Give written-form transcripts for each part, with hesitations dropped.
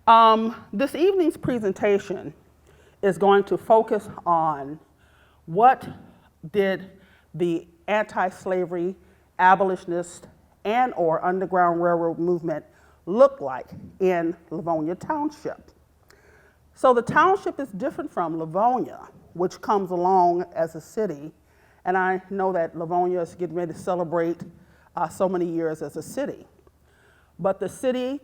Wow. This evening's presentation is going to focus on what did the anti-slavery, abolitionist, and or Underground Railroad movement look like in Livonia Township. So the township is different from Livonia, which comes along as a city, and I know that Livonia is getting ready to celebrate so many years as a city. But the city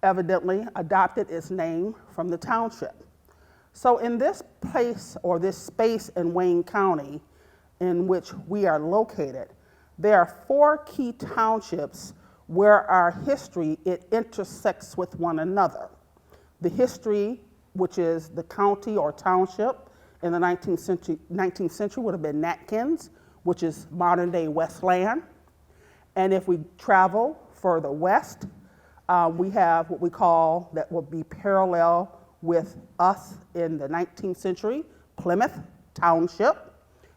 evidently adopted its name from the township. So in this place or this space in Wayne County in which we are located, there are 4 key townships where our history, it intersects with one another. The history, which is the county or township in the 19th century would have been Natkins, which is modern day Westland. And if we travel further west, we have what we call, that would be parallel with us in the 19th century, Plymouth Township.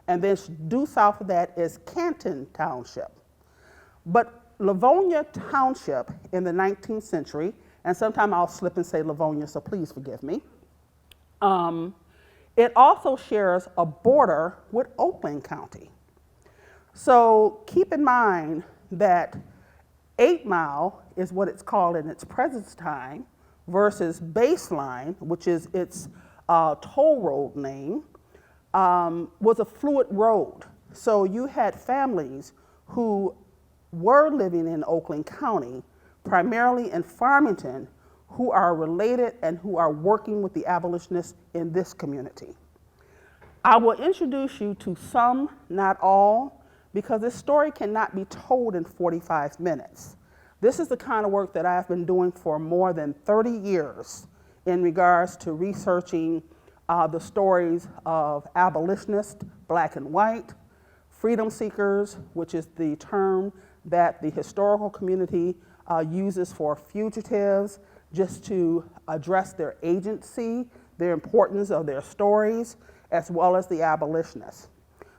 And then due south of that is Canton Township. But Livonia Township in the 19th century, and sometime I'll slip and say Livonia, so please forgive me. It also shares a border with Oakland County. So keep in mind that 8 Mile is what it's called in its present time versus Baseline, which is its toll road name, was a fluid road. So you had families who were living in Oakland County, primarily in Farmington, who are related and who are working with the abolitionists in this community. I will introduce you to some, not all, because this story cannot be told in 45 minutes. This is the kind of work that I've been doing for more than 30 years in regards to researching the stories of abolitionists, black and white, freedom seekers, which is the term that the historical community uses for fugitives, just to address their agency, their importance of their stories, as well as the abolitionists.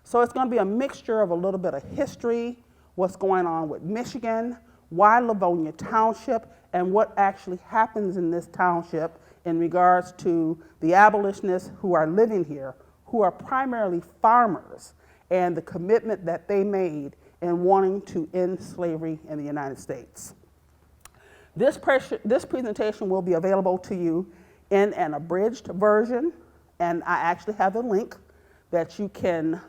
So it's going to be a mixture of a little bit of history, what's going on with Michigan, why Livonia Township, and what actually happens in this township in regards to the abolitionists who are living here, who are primarily farmers, and the commitment that they made in wanting to end slavery in the United States. This presentation will be available to you in an abridged version, and I actually have a link that you can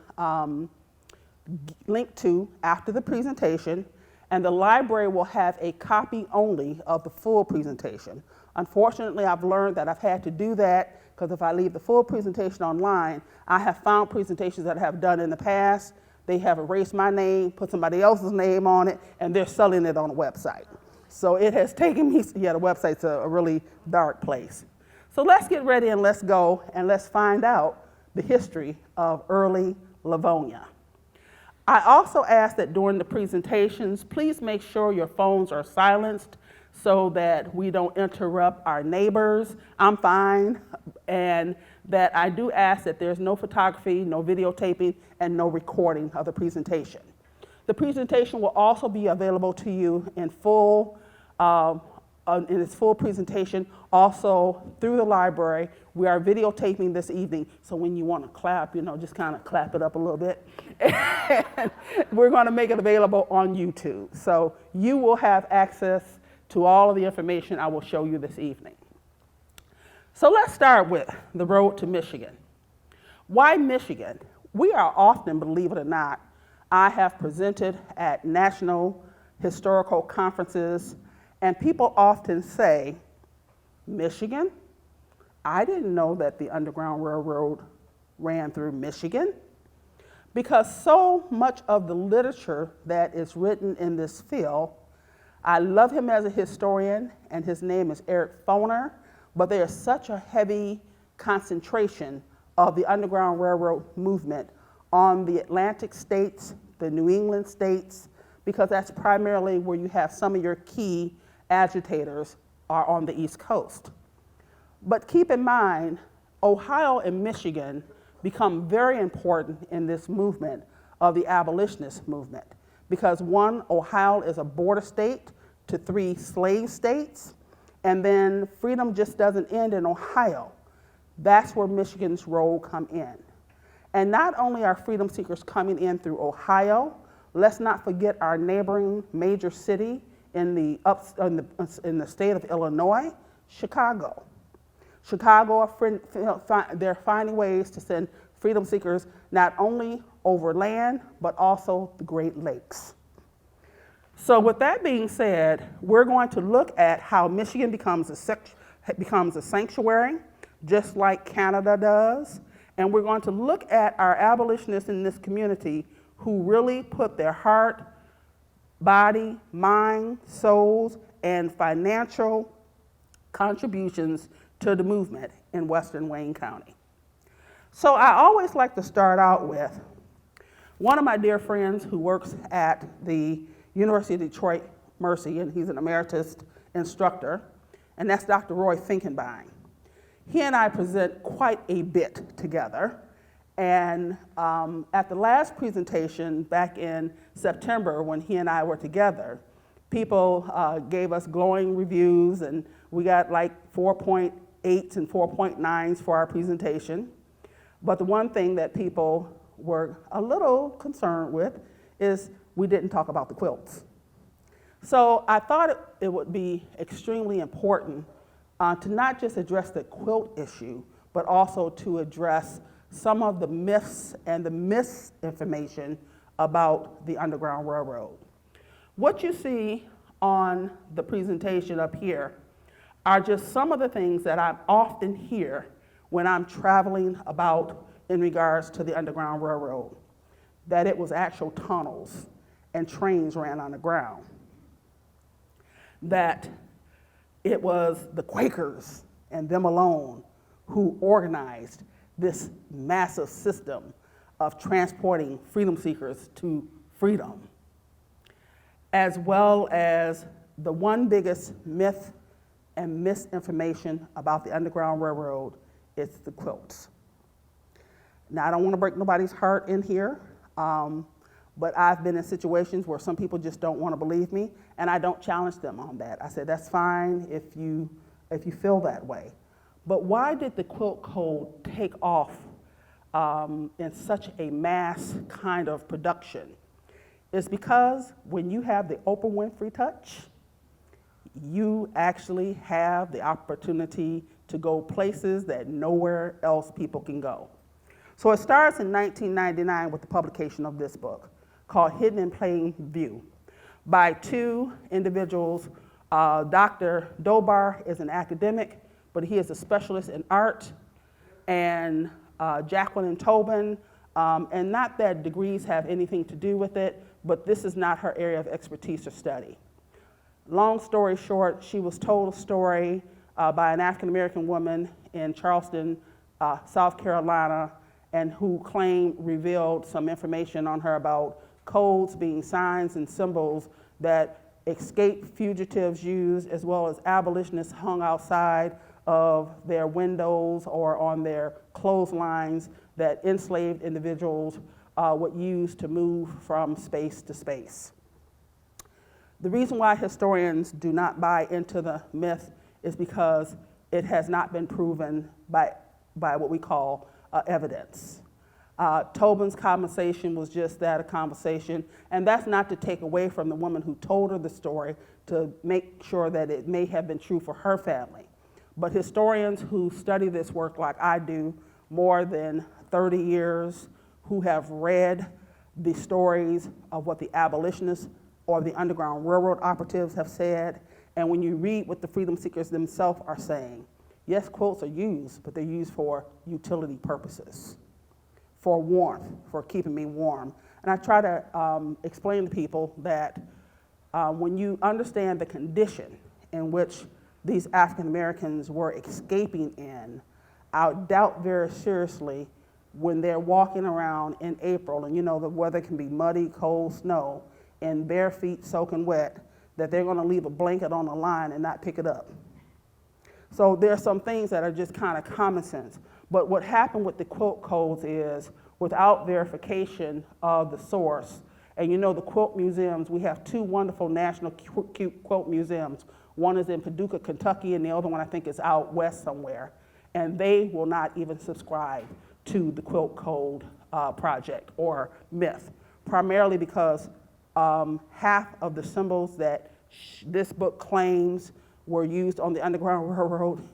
link to after the presentation, and the library will have a copy only of the full presentation. Unfortunately, I've learned that I've had to do that because if I leave the full presentation online, I have found presentations that I have done in the past, they have erased my name, put somebody else's name on it, and they're selling it on a website. So it has taken me, yeah, the website's a really dark place. So let's get ready and let's go and let's find out the history of early Livonia. I also ask that during the presentations, please make sure your phones are silenced so that we don't interrupt our neighbors. I'm fine. And that I do ask that there's no photography, no videotaping, and no recording of the presentation. The presentation will also be available to you in full, in its full presentation, also through the library. We are videotaping this evening, so when you want to clap, just kind of clap it up a little bit. And we're going to make it available on YouTube. So you will have access to all of the information I will show you this evening. So let's start with the road to Michigan. Why Michigan? We are often, believe it or not, I have presented at national historical conferences, and people often say, Michigan? I didn't know that the Underground Railroad ran through Michigan. Because so much of the literature that is written in this field, I love him as a historian, and his name is Eric Foner, but there's such a heavy concentration of the Underground Railroad movement on the Atlantic states, the New England states, because that's primarily where you have some of your key agitators are on the East Coast. But keep in mind, Ohio and Michigan become very important in this movement of the abolitionist movement. Because one, Ohio is a border state to 3 slave states, and then freedom just doesn't end in Ohio. That's where Michigan's role come in. And not only are freedom seekers coming in through Ohio, let's not forget our neighboring major city in the state of Illinois, Chicago. Chicago, they're finding ways to send freedom seekers not only over land, but also the Great Lakes. So with that being said, we're going to look at how Michigan becomes a sanctuary, just like Canada does. And we're going to look at our abolitionists in this community who really put their heart, body, mind, souls, and financial contributions to the movement in Western Wayne County. So I always like to start out with one of my dear friends who works at the University of Detroit Mercy, and he's an emeritus instructor, and that's Dr. Roy Finkenbein. He and I present quite a bit together, and at the last presentation back in September when he and I were together, people gave us glowing reviews, and we got like 4.8s and 4.9s for our presentation. But the one thing that people were a little concerned with is we didn't talk about the quilts. So I thought it would be extremely important to not just address the quilt issue, but also to address some of the myths and the misinformation about the Underground Railroad. What you see on the presentation up here are just some of the things that I often hear when I'm traveling about in regards to the Underground Railroad, that it was actual tunnels and trains ran on the ground, that it was the Quakers and them alone who organized this massive system of transporting freedom seekers to freedom, as well as the one biggest myth and misinformation about the Underground Railroad is the quilts. Now, I don't want to break nobody's heart in here, but I've been in situations where some people just don't want to believe me, and I don't challenge them on that. I said, that's fine if you feel that way. But why did the quilt code take off in such a mass kind of production? It's because when you have the Oprah Winfrey touch, you actually have the opportunity to go places that nowhere else people can go. So it starts in 1999 with the publication of this book called Hidden in Plain View by 2 individuals. Dr. Dobar is an academic, but he is a specialist in art, and Jacqueline Tobin, and not that degrees have anything to do with it, but this is not her area of expertise or study. Long story short, she was told a story by an African-American woman in Charleston, South Carolina, and who revealed some information on her about codes being signs and symbols that escaped fugitives used, as well as abolitionists hung outside of their windows or on their clotheslines that enslaved individuals would use to move from space to space. The reason why historians do not buy into the myth is because it has not been proven by what we call evidence. Tobin's conversation was just that, a conversation, and that's not to take away from the woman who told her the story to make sure that it may have been true for her family. But historians who study this work like I do, more than 30 years, who have read the stories of what the abolitionists or the Underground Railroad operatives have said, and when you read what the freedom seekers themselves are saying, yes, quilts are used, but they're used for utility purposes, for warmth, for keeping me warm. And I try to explain to people that when you understand the condition in which these African Americans were escaping in, I doubt very seriously when they're walking around in April, and you know the weather can be muddy, cold, snow, and bare feet soaking wet, that they're gonna leave a blanket on the line and not pick it up. So there are some things that are just kind of common sense. But what happened with the quilt codes is without verification of the source. And you know, the quilt museums, we have two wonderful national quilt museums. One is in Paducah, Kentucky, and the other one I think is out west somewhere. And they will not even subscribe to the Quilt Code project or myth, primarily because half of the symbols that this book claims were used on the Underground Railroad,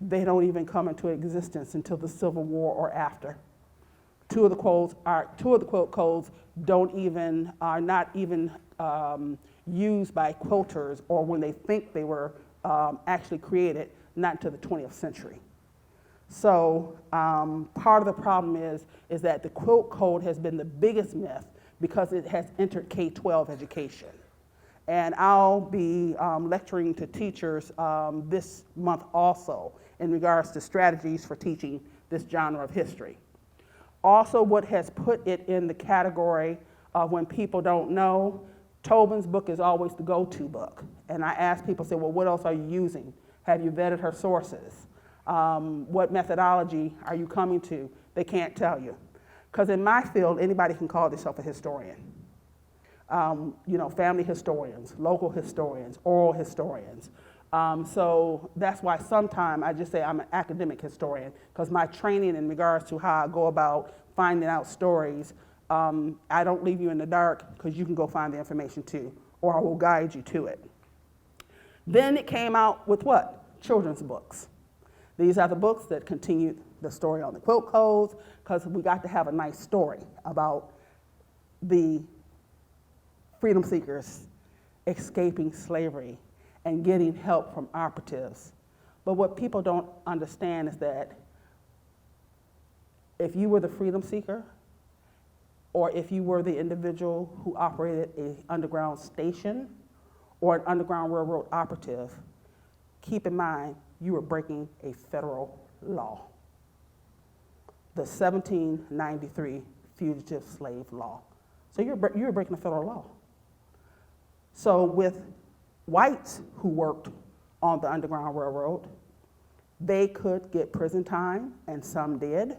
they don't even come into existence until the Civil War or after. Two of the quilt codes are not even used by quilters, or when they think they were actually created, not until the 20th century. So part of the problem is that the quilt code has been the biggest myth because it has entered K-12 education. And I'll be lecturing to teachers this month also in regards to strategies for teaching this genre of history. Also, what has put it in the category of when people don't know, Tobin's book is always the go-to book. And I ask people, say, well, what else are you using? Have you vetted her sources? What methodology are you coming to? They can't tell you. Because in my field, anybody can call themselves a historian. You know, family historians, local historians, oral historians. So that's why sometimes I just say I'm an academic historian, because my training in regards to how I go about finding out stories, I don't leave you in the dark, because you can go find the information too, or I will guide you to it. Then it came out with what? Children's books. These are the books that continued the story on the quilt codes, because we got to have a nice story about the freedom seekers escaping slavery and getting help from operatives. But what people don't understand is that if you were the freedom seeker, or if you were the individual who operated an underground station or an Underground Railroad operative, keep in mind you were breaking a federal law, the 1793 Fugitive Slave Law. So you were breaking a federal law. So with whites who worked on the Underground Railroad, they could get prison time, and some did.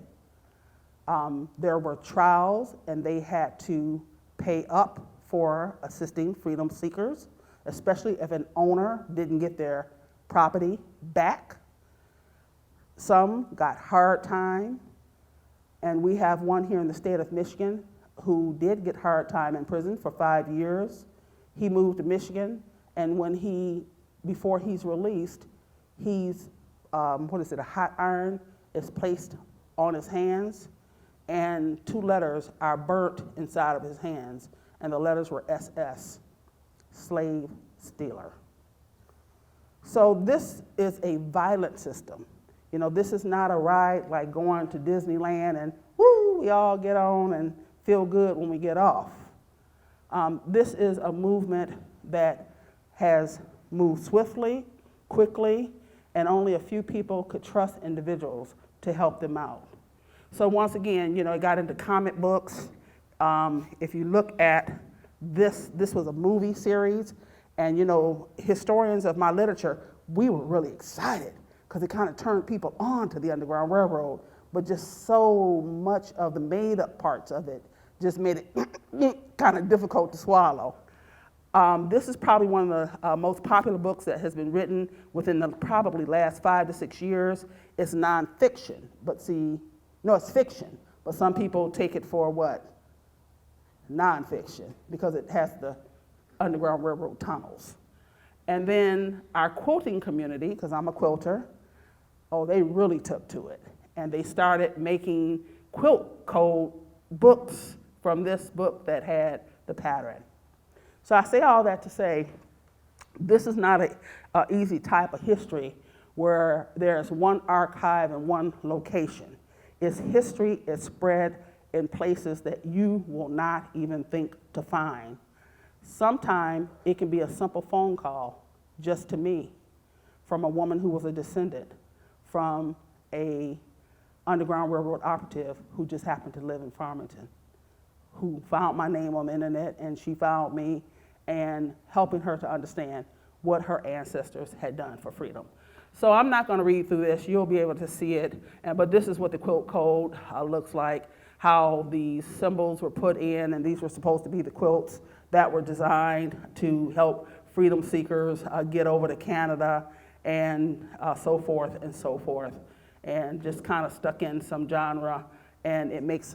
There were trials, and they had to pay up for assisting freedom seekers, especially if an owner didn't get their property back. Some got hard time, and we have one here in the state of Michigan who did get hard time in prison for 5 years. He moved to Michigan, and before he's released, a hot iron is placed on his hands, and 2 letters are burnt inside of his hands, and the letters were SS, slave stealer. So this is a violent system. You know, this is not a ride like going to Disneyland and woo, we all get on and feel good when we get off. This is a movement that has moved swiftly, quickly, and only a few people could trust individuals to help them out. So once again, you know, it got into comic books. If you look at this was a movie series, and you know, historians of my literature, we were really excited because it kind of turned people on to the Underground Railroad, but just so much of the made-up parts of it just made it kind of difficult to swallow. This is probably one of the most popular books that has been written within the probably last 5 to 6 years. It's nonfiction, but it's fiction, but some people take it for what? Nonfiction, because it has the Underground Railroad tunnels. And then our quilting community, because I'm a quilter, they really took to it. And they started making quilt code books from this book that had the pattern. So I say all that to say, this is not an easy type of history where there's one archive and one location. Its history is spread in places that you will not even think to find. Sometimes it can be a simple phone call just to me from a woman who was a descendant from a Underground Railroad operative who just happened to live in Farmington, who found my name on the internet, and she found me, and helping her to understand what her ancestors had done for freedom. So I'm not going to read through this. You'll be able to see it, but this is what the quilt code looks like. how these symbols were put in, and these were supposed to be the quilts that were designed to help freedom seekers get over to Canada, and so forth and so forth, and just kind of stuck in some genre, and it makes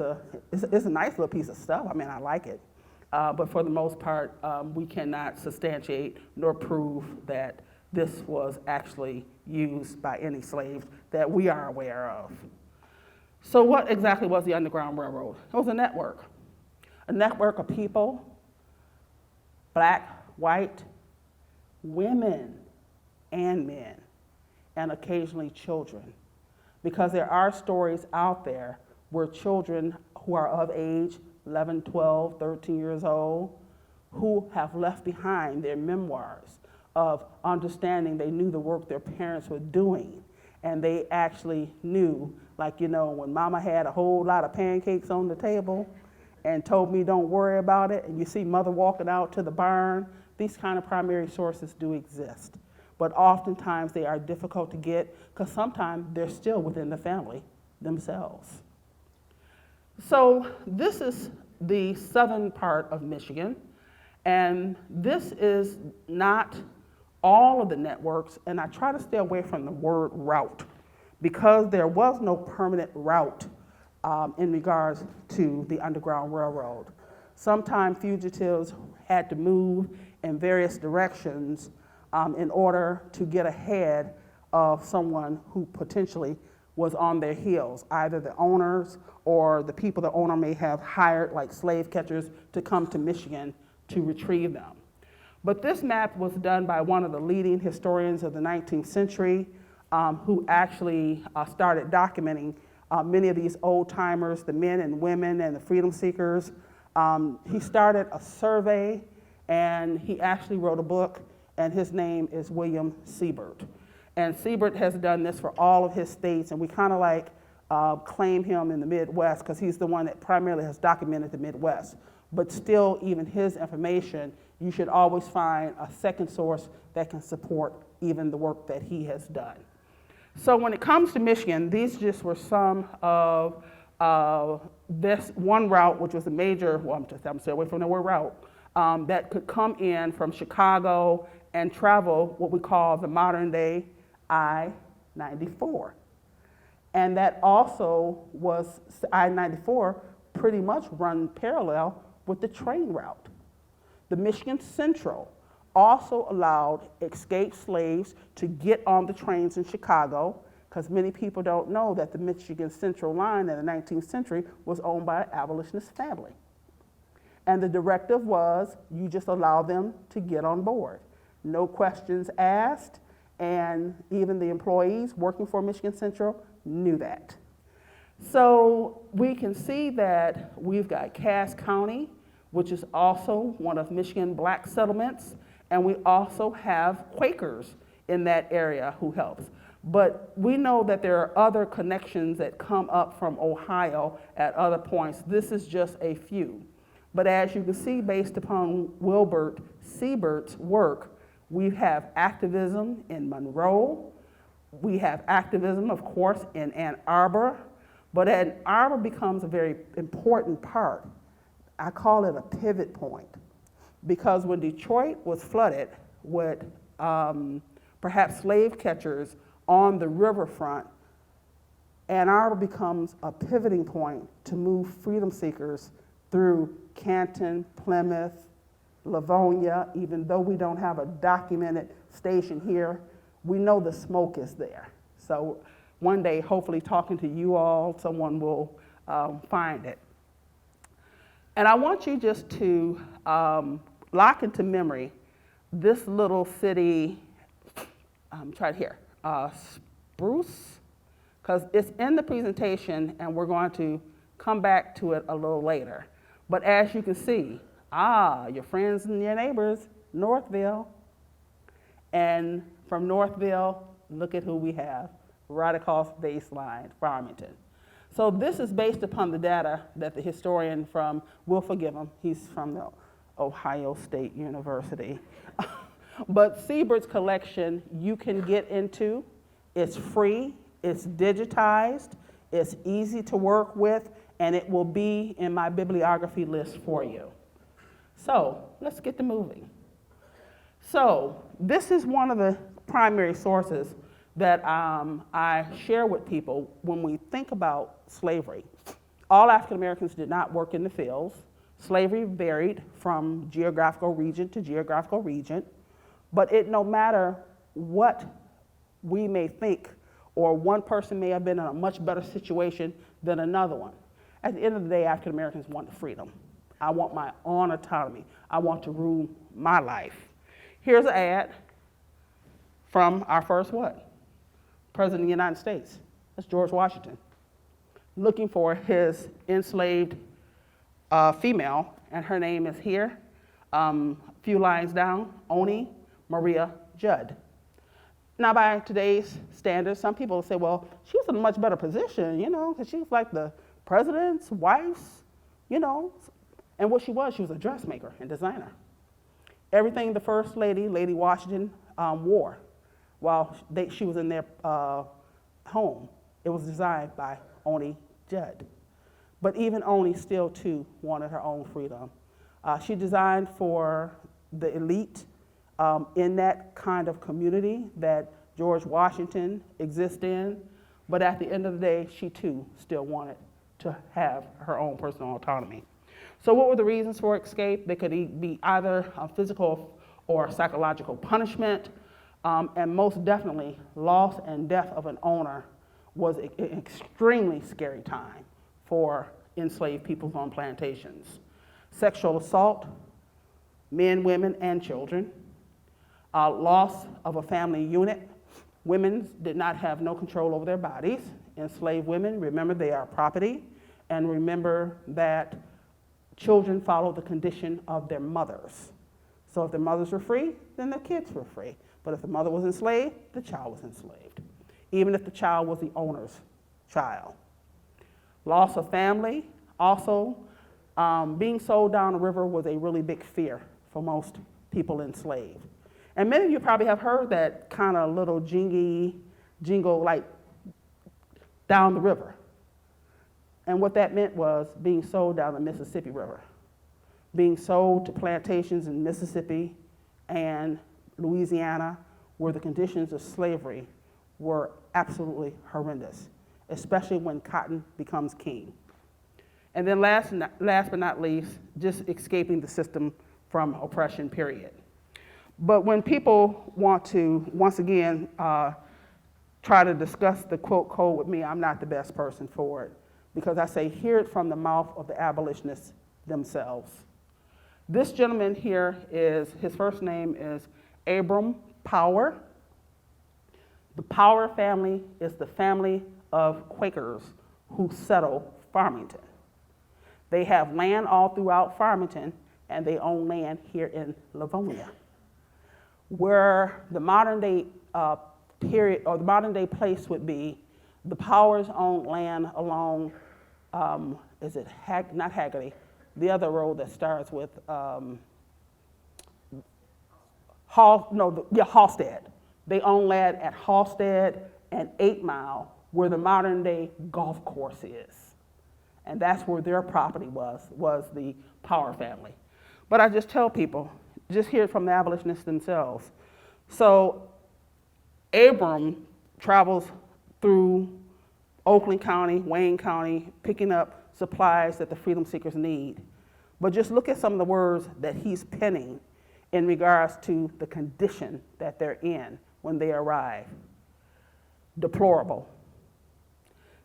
it's a nice little piece of stuff. I mean, I like it, but for the most part, we cannot substantiate nor prove that this was actually used by any slaves that we are aware of. So what exactly was the Underground Railroad? It was a network of people, black, white, women, and men, and occasionally children. Because there are stories out there where children who are of age, 11, 12, 13 years old, who have left behind their memoirs of understanding they knew the work their parents were doing, and they actually knew, like, you know, when mama had a whole lot of pancakes on the table and told me don't worry about it, and you see mother walking out to the barn, these kind of primary sources do exist. But oftentimes they are difficult to get because sometimes they're still within the family themselves. So this is the southern part of Michigan, and this is not all of the networks, and I try to stay away from the word route because there was no permanent route in regards to the Underground Railroad. Sometimes fugitives had to move in various directions in order to get ahead of someone who potentially was on their heels, either the owners or the people the owner may have hired, like slave catchers, to come to Michigan to retrieve them. But this map was done by one of the leading historians of the 19th century who actually started documenting many of these old timers, the men and women and the freedom seekers. He started a survey, and he actually wrote a book, and his name is William Siebert. And Siebert has done this for all of his states, and we kind of like claim him in the Midwest because he's the one that primarily has documented the Midwest. But still, even his information, you should always find a second source that can support even the work that he has done. So when it comes to Michigan, these just were some of this one route, which was a major, well, I'm staying away from the word route, that could come in from Chicago and travel what we call the modern day I-94. And that also was, I-94 pretty much run parallel with the train route. The Michigan Central also allowed escaped slaves to get on the trains in Chicago, because many people don't know that the Michigan Central line in the 19th century was owned by an abolitionist family. And the directive was, you just allow them to get on board. No questions asked, and even the employees working for Michigan Central knew that. So we can see that we've got Cass County, which is also one of Michigan black settlements, and we also have Quakers in that area who helps. But we know that there are other connections that come up from Ohio at other points. This is just a few. But as you can see, based upon Wilbert Siebert's work, we have activism in Monroe. We have activism, of course, in Ann Arbor. But Ann Arbor becomes a very important part. I call it a pivot point, because when Detroit was flooded with perhaps slave catchers on the riverfront, Ann Arbor becomes a pivoting point to move freedom seekers through Canton, Plymouth, Livonia. Even though we don't have a documented station here, we know the smoke is there. So one day, hopefully talking to you all, someone will find it. And I want you just to lock into memory this little city, try it here, Spruce, because it's in the presentation and we're going to come back to it a little later. But as you can see, your friends and your neighbors, Northville. And from Northville, look at who we have, right across baseline, Farmington. So this is based upon the data that the historian from, we'll forgive him, he's from the Ohio State University. But Siebert's collection you can get into. It's free, it's digitized, it's easy to work with, and it will be in my bibliography list for you. So let's get to moving. So this is one of the primary sources that I share with people when we think about slavery. All African Americans did not work in the fields. Slavery varied from geographical region to geographical region, but no matter what we may think, or one person may have been in a much better situation than another one. At the end of the day, African Americans want freedom. I want my own autonomy. I want to rule my life. Here's an ad from our first what? President of the United States. That's George Washington, looking for his enslaved female, and her name is here, a few lines down, Oni Maria Judd. Now, by today's standards, some people say, well, she was in a much better position, because she was like the president's wife, And what she was a dressmaker and designer. Everything the First Lady, Lady Washington, wore while she was in their home, it was designed by Oni Judd. But even Oni still, too, wanted her own freedom. She designed for the elite in that kind of community that George Washington exists in, but at the end of the day, she too still wanted to have her own personal autonomy. So what were the reasons for escape? They could be either a physical or psychological punishment, and most definitely loss and death of an owner was an extremely scary time for enslaved peoples on plantations. Sexual assault, men, women, and children. Loss of a family unit. Women did not have no control over their bodies. Enslaved women, remember, they are property, and remember that children follow the condition of their mothers. So if the mothers were free, then the kids were free. But if the mother was enslaved, the child was enslaved, even if the child was the owner's child. Loss of family, also, being sold down the river was a really big fear for most people enslaved. And many of you probably have heard that kind of little jingle like down the river. And what that meant was being sold down the Mississippi River, being sold to plantations in Mississippi and Louisiana, where the conditions of slavery were absolutely horrendous, especially when cotton becomes king. And then last but not least, just escaping the system from oppression, period. But when people want to, once again, try to discuss the quote code with me, I'm not the best person for it, because I say, hear it from the mouth of the abolitionists themselves. This gentleman here his first name is Abram Power. The Power family is the family of Quakers who settle Farmington. They have land all throughout Farmington, and they own land here in Livonia. Where the modern day period, or the modern day place would be, the Powers owned land along, not Haggerty, the other road that starts with Halstead. They own land at Halstead and 8 Mile, where the modern day golf course is. And that's where their property was the Power family. But I just tell people, just hear it from the abolitionists themselves. So Abram travels through Oakland County, Wayne County, picking up supplies that the freedom seekers need. But just look at some of the words that he's penning in regards to the condition that they're in when they arrive. Deplorable,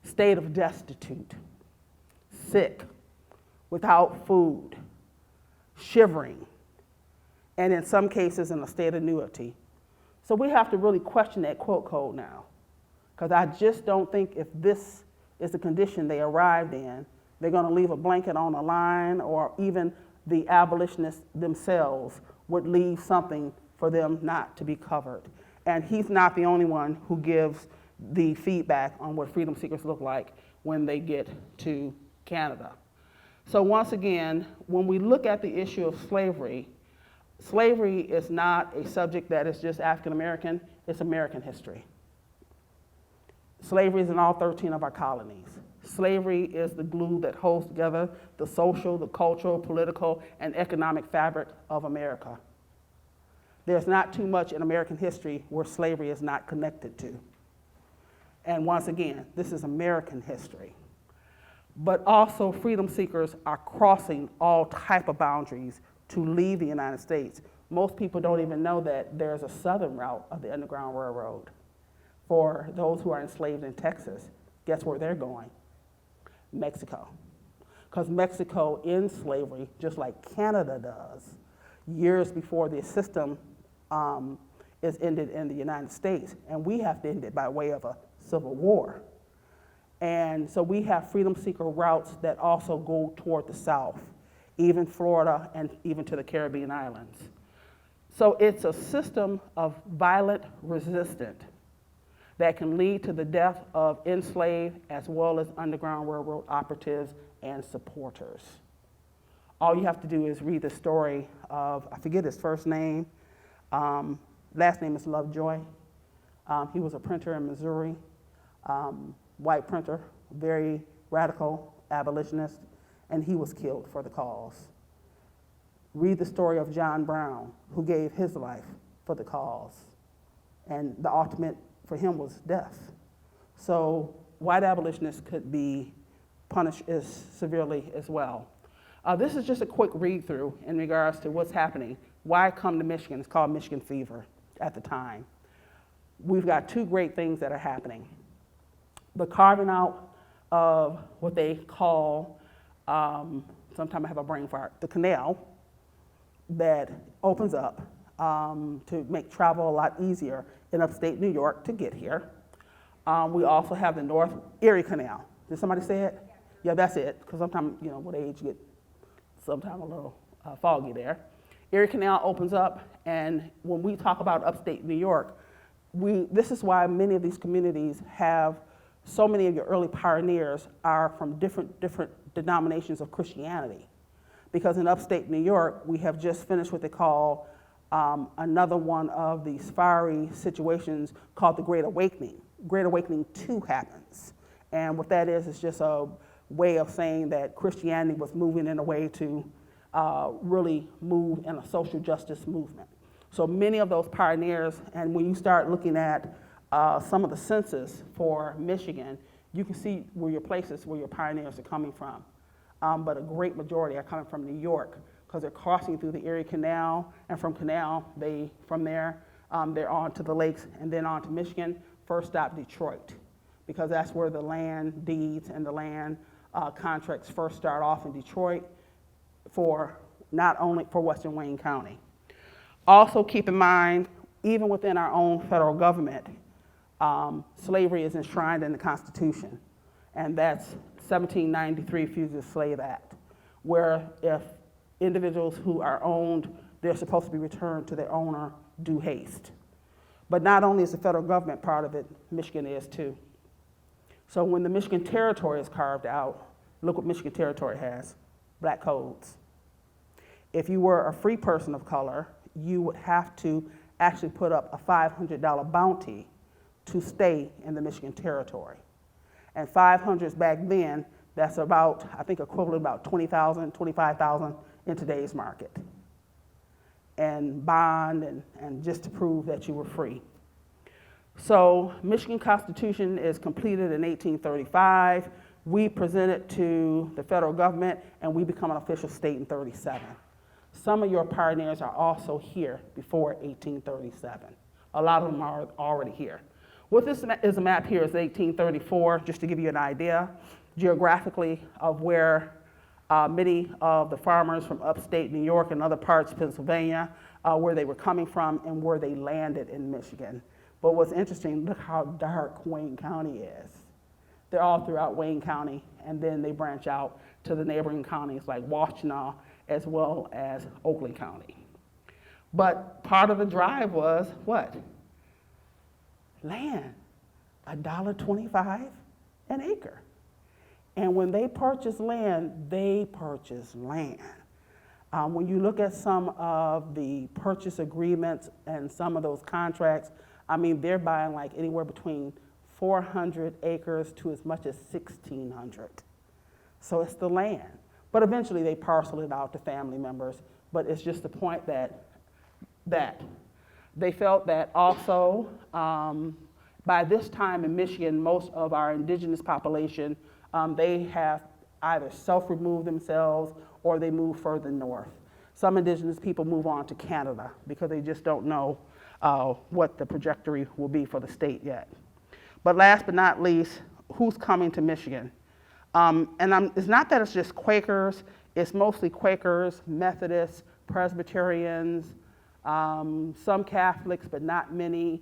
state of destitute, sick, without food, shivering, and in some cases in a state of nudity. So we have to really question that quote code now, because I just don't think if this is the condition they arrived in, they're going to leave a blanket on the line, or even the abolitionists themselves would leave something for them not to be covered. And he's not the only one who gives the feedback on what freedom seekers look like when they get to Canada. So once again, when we look at the issue of slavery, slavery is not a subject that is just African American, it's American history. Slavery is in all 13 of our colonies. Slavery is the glue that holds together the social, the cultural, political, and economic fabric of America. There's not too much in American history where slavery is not connected to. And once again, this is American history. But also freedom seekers are crossing all type of boundaries to leave the United States. Most people don't even know that there's a southern route of the Underground Railroad. For those who are enslaved in Texas, guess where they're going? Mexico. Because Mexico ends slavery just like Canada does, years before the system is ended in the United States. And we have to end it by way of a civil war. And so we have freedom seeker routes that also go toward the south, even Florida and even to the Caribbean islands. So it's a system of violent resistance that can lead to the death of enslaved as well as Underground Railroad operatives and supporters. All you have to do is read the story of, I forget his first name, last name is Lovejoy. He was a printer in Missouri, white printer, very radical abolitionist, and he was killed for the cause. Read the story of John Brown, who gave his life for the cause, and the ultimate for him was death. So white abolitionists could be punished as severely as well. This is just a quick read through in regards to what's happening. Why come to Michigan? It's called Michigan Fever at the time. We've got two great things that are happening. The carving out of what they call, sometimes I have a brain fart, the canal that opens up to make travel a lot easier in upstate New York to get here. We also have the North Erie Canal. Did somebody say it? Yeah, that's it, because sometimes, you know, with age you get sometimes a little foggy there. Erie Canal opens up, and when we talk about upstate New York, this is why many of these communities have, so many of your early pioneers are from different denominations of Christianity. Because in upstate New York, we have just finished what they call another one of these fiery situations called the Great Awakening. Great Awakening 2 happens. And what that is just a way of saying that Christianity was moving in a way to really move in a social justice movement. So many of those pioneers, and when you start looking at some of the census for Michigan, you can see where your places, where your pioneers are coming from. But a great majority are coming from New York, because they're crossing through the Erie Canal, and from Canal, from there, they're on to the lakes and then on to Michigan. First stop, Detroit, because that's where the land deeds and the land contracts first start off in Detroit for not only for Western Wayne County. Also keep in mind, even within our own federal government, slavery is enshrined in the Constitution, and that's 1793 Fugitive Slave Act, where if individuals who are owned, they're supposed to be returned to their owner due haste. But not only is the federal government part of it, Michigan is too. So when the Michigan Territory is carved out, look what Michigan Territory has, black codes. If you were a free person of color, you would have to actually put up a $500 bounty to stay in the Michigan Territory. And 500s back then, that's about, I think equivalent about 20,000, 25,000 in today's market. And bond and just to prove that you were free. So Michigan Constitution is completed in 1835. We present it to the federal government and we become an official state in 37. Some of your pioneers are also here before 1837. A lot of them are already here. What this is a map here is 1834, just to give you an idea geographically of where many of the farmers from upstate New York and other parts of Pennsylvania, where they were coming from and where they landed in Michigan. But what's interesting, look how dark Wayne County is. They're all throughout Wayne County, and then they branch out to the neighboring counties like Washtenaw as well as Oakland County. But part of the drive was what? Land, $1.25 an acre. And when they purchase land, they purchase land. When you look at some of the purchase agreements and some of those contracts, I mean, they're buying like anywhere between 400 acres to as much as 1,600. So it's the land. But eventually they parcel it out to family members. But it's just the point that they felt that also by this time in Michigan, most of our indigenous population, they have either self-removed themselves or they move further north. Some indigenous people move on to Canada because they just don't know what the trajectory will be for the state yet. But last but not least, who's coming to Michigan? It's not that it's just Quakers, it's mostly Quakers, Methodists, Presbyterians, some Catholics, but not many,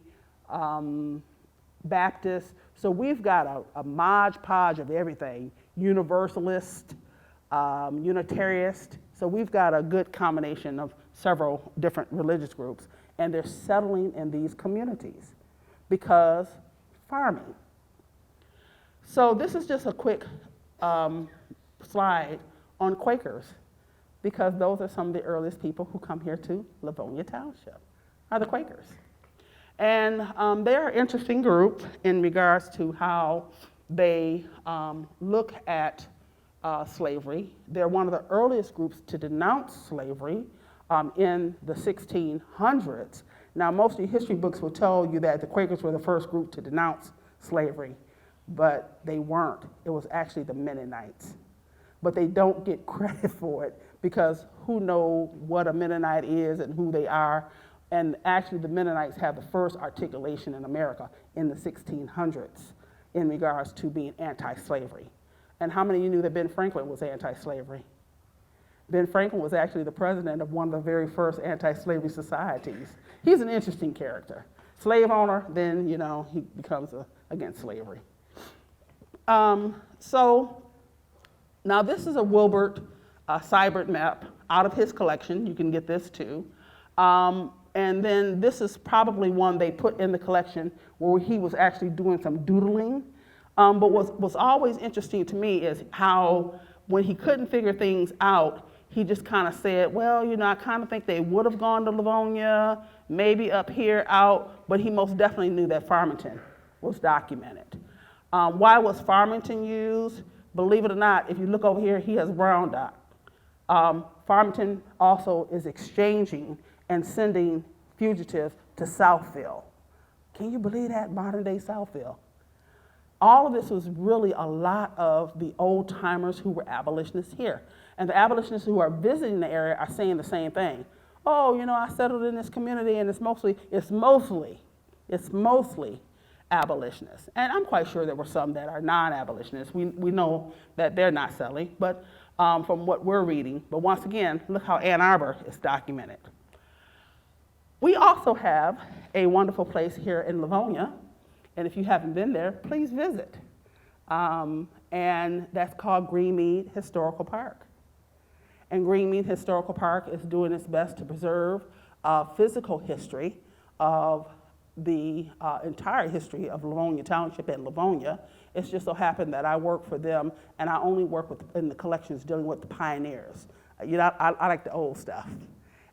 Baptists. So we've got a modge podge of everything, Universalist, Unitarist. So we've got a good combination of several different religious groups, and they're settling in these communities because farming. So this is just a quick slide on Quakers, because those are some of the earliest people who come here to Livonia Township, are the Quakers. And they're an interesting group in regards to how they look at slavery. They're one of the earliest groups to denounce slavery in the 1600s. Now, most of your history books will tell you that the Quakers were the first group to denounce slavery, but they weren't. It was actually the Mennonites. But they don't get credit for it because who knows what a Mennonite is and who they are. And actually the Mennonites have the first articulation in America in the 1600s in regards to being anti-slavery. And how many of you knew that Ben Franklin was anti-slavery? Ben Franklin was actually the president of one of the very first anti-slavery societies. He's an interesting character. Slave owner, then, you know, he becomes against slavery. So now this is a Wilbert Seibert map out of his collection. You can get this too. And then this is probably one they put in the collection where he was actually doing some doodling. But what's always interesting to me is how when he couldn't figure things out, he just kind of said, well, you know, I kind of think they would have gone to Livonia, maybe up here out, but he most definitely knew that Farmington was documented. Why was Farmington used? Believe it or not, if you look over here, he has a brown dot. Farmington also is exchanging and sending fugitives to Southfield. Can you believe that, modern day Southfield? All of this was really a lot of the old timers who were abolitionists here. And the abolitionists who are visiting the area are saying the same thing. Oh, you know, I settled in this community and it's mostly abolitionists. And I'm quite sure there were some that are non-abolitionists. We know that they're not selling, but from what we're reading. But once again, look how Ann Arbor is documented. We also have a wonderful place here in Livonia, and if you haven't been there, please visit. And that's called Greenmead Historical Park. And Greenmead Historical Park is doing its best to preserve physical history of the entire history of Livonia Township and Livonia. It's just so happened that I work for them, and I only work in the collections dealing with the pioneers. You know, I like the old stuff.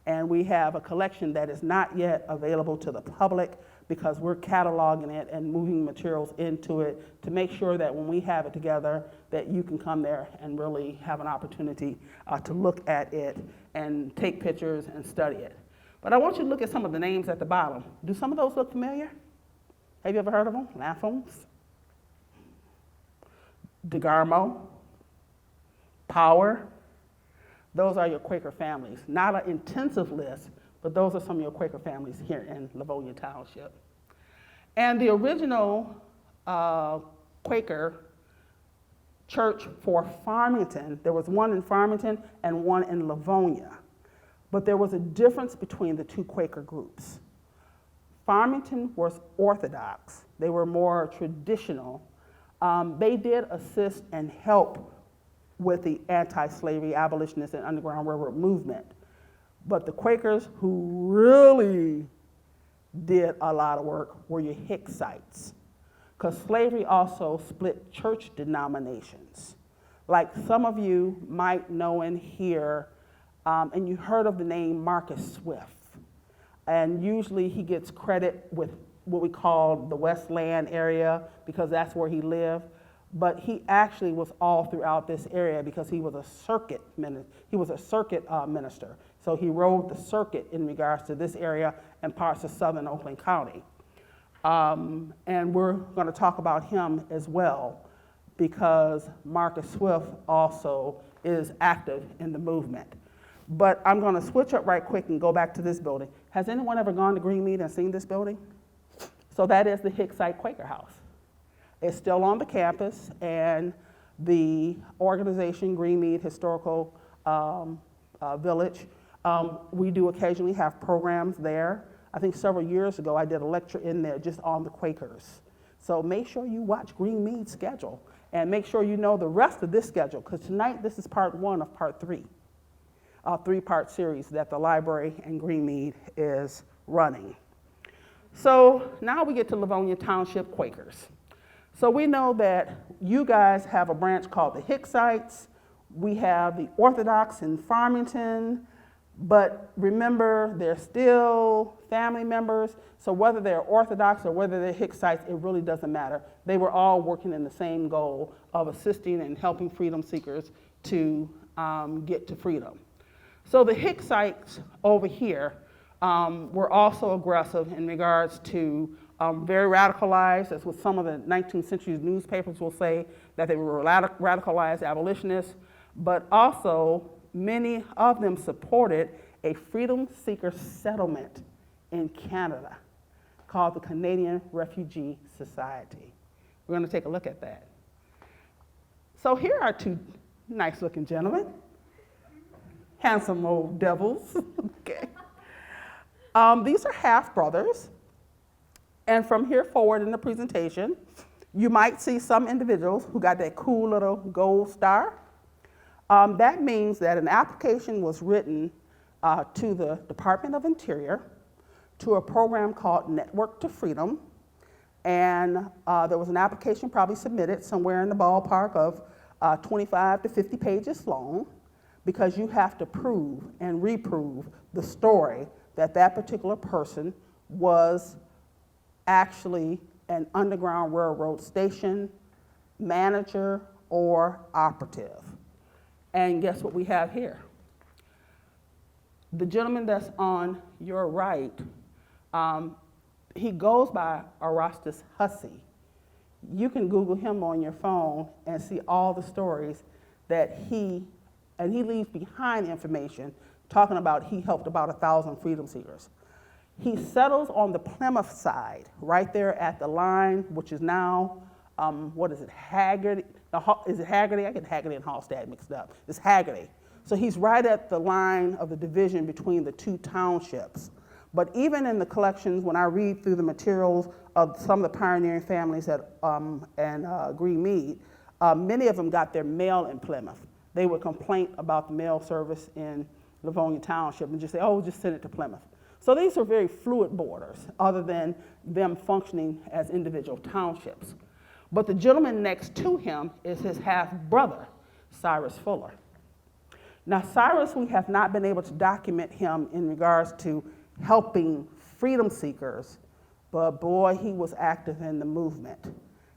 And we have a collection that is not yet available to the public because we're cataloging it and moving materials into it to make sure that when we have it together, that you can come there and really have an opportunity to look at it and take pictures and study it. But I want you to look at some of the names at the bottom. Do some of those look familiar? Have you ever heard of them? Laphams, DeGarmo, Power. Those are your Quaker families. Not an intensive list, but those are some of your Quaker families here in Livonia Township. And the original Quaker church for Farmington, there was one in Farmington and one in Livonia. But there was a difference between the two Quaker groups. Farmington was Orthodox. They were more traditional. They did assist and help with the anti-slavery, abolitionist, and Underground Railroad movement. But the Quakers who really did a lot of work were your Hicksites, because slavery also split church denominations. Like some of you might know and hear, and you heard of the name Marcus Swift. And usually he gets credit with what we call the Westland area because that's where he lived. But he actually was all throughout this area because he was a circuit minister. So he rode the circuit in regards to this area and parts of southern Oakland County. And we're going to talk about him as well because Marcus Swift also is active in the movement. But I'm going to switch up right quick and go back to this building. Has anyone ever gone to Greenmead and seen this building? So that is the Hicksite Quaker House. It's still on the campus, and the organization, Greenmead Historical Village, we do occasionally have programs there. I think several years ago I did a lecture in there just on the Quakers. So make sure you watch Greenmead's schedule, and make sure you know the rest of this schedule, because tonight this is part one of part three, a three-part series that the library and Greenmead is running. So now we get to Livonia Township Quakers. So we know that you guys have a branch called the Hicksites. We have the Orthodox in Farmington, but remember, they're still family members. So whether they're Orthodox or whether they're Hicksites, it really doesn't matter. They were all working in the same goal of assisting and helping freedom seekers to get to freedom. So the Hicksites over here were also aggressive in regards to very radicalized, as with some of the 19th century newspapers will say that they were radicalized abolitionists, but also many of them supported a freedom seeker settlement in Canada called the Canadian Refugee Society. We're going to take a look at that. So here are two nice looking gentlemen, handsome old devils, okay. These are half brothers. And from here forward in the presentation, you might see some individuals who got that cool little gold star. That means that an application was written to the Department of Interior to a program called Network to Freedom. And there was an application probably submitted somewhere in the ballpark of 25 to 50 pages long, because you have to prove and reprove the story that that particular person was actually an Underground Railroad station manager or operative. And guess what we have here? The gentleman that's on your right, he goes by Erastus Hussey. You can Google him on your phone and see all the stories that he leaves behind information talking about he helped about 1,000 freedom seekers. He settles on the Plymouth side, right there at the line, which is now, what is it, Haggerty? Is it Haggerty? I get Haggerty and Hallstatt mixed up. It's Haggerty. So he's right at the line of the division between the two townships. But even in the collections, when I read through the materials of some of the pioneering families at Greenmead, many of them got their mail in Plymouth. They would complain about the mail service in Livonia Township and just say, oh, just send it to Plymouth. So these are very fluid borders, other than them functioning as individual townships. But the gentleman next to him is his half-brother, Cyrus Fuller. Now, Cyrus, we have not been able to document him in regards to helping freedom seekers, but boy, he was active in the movement.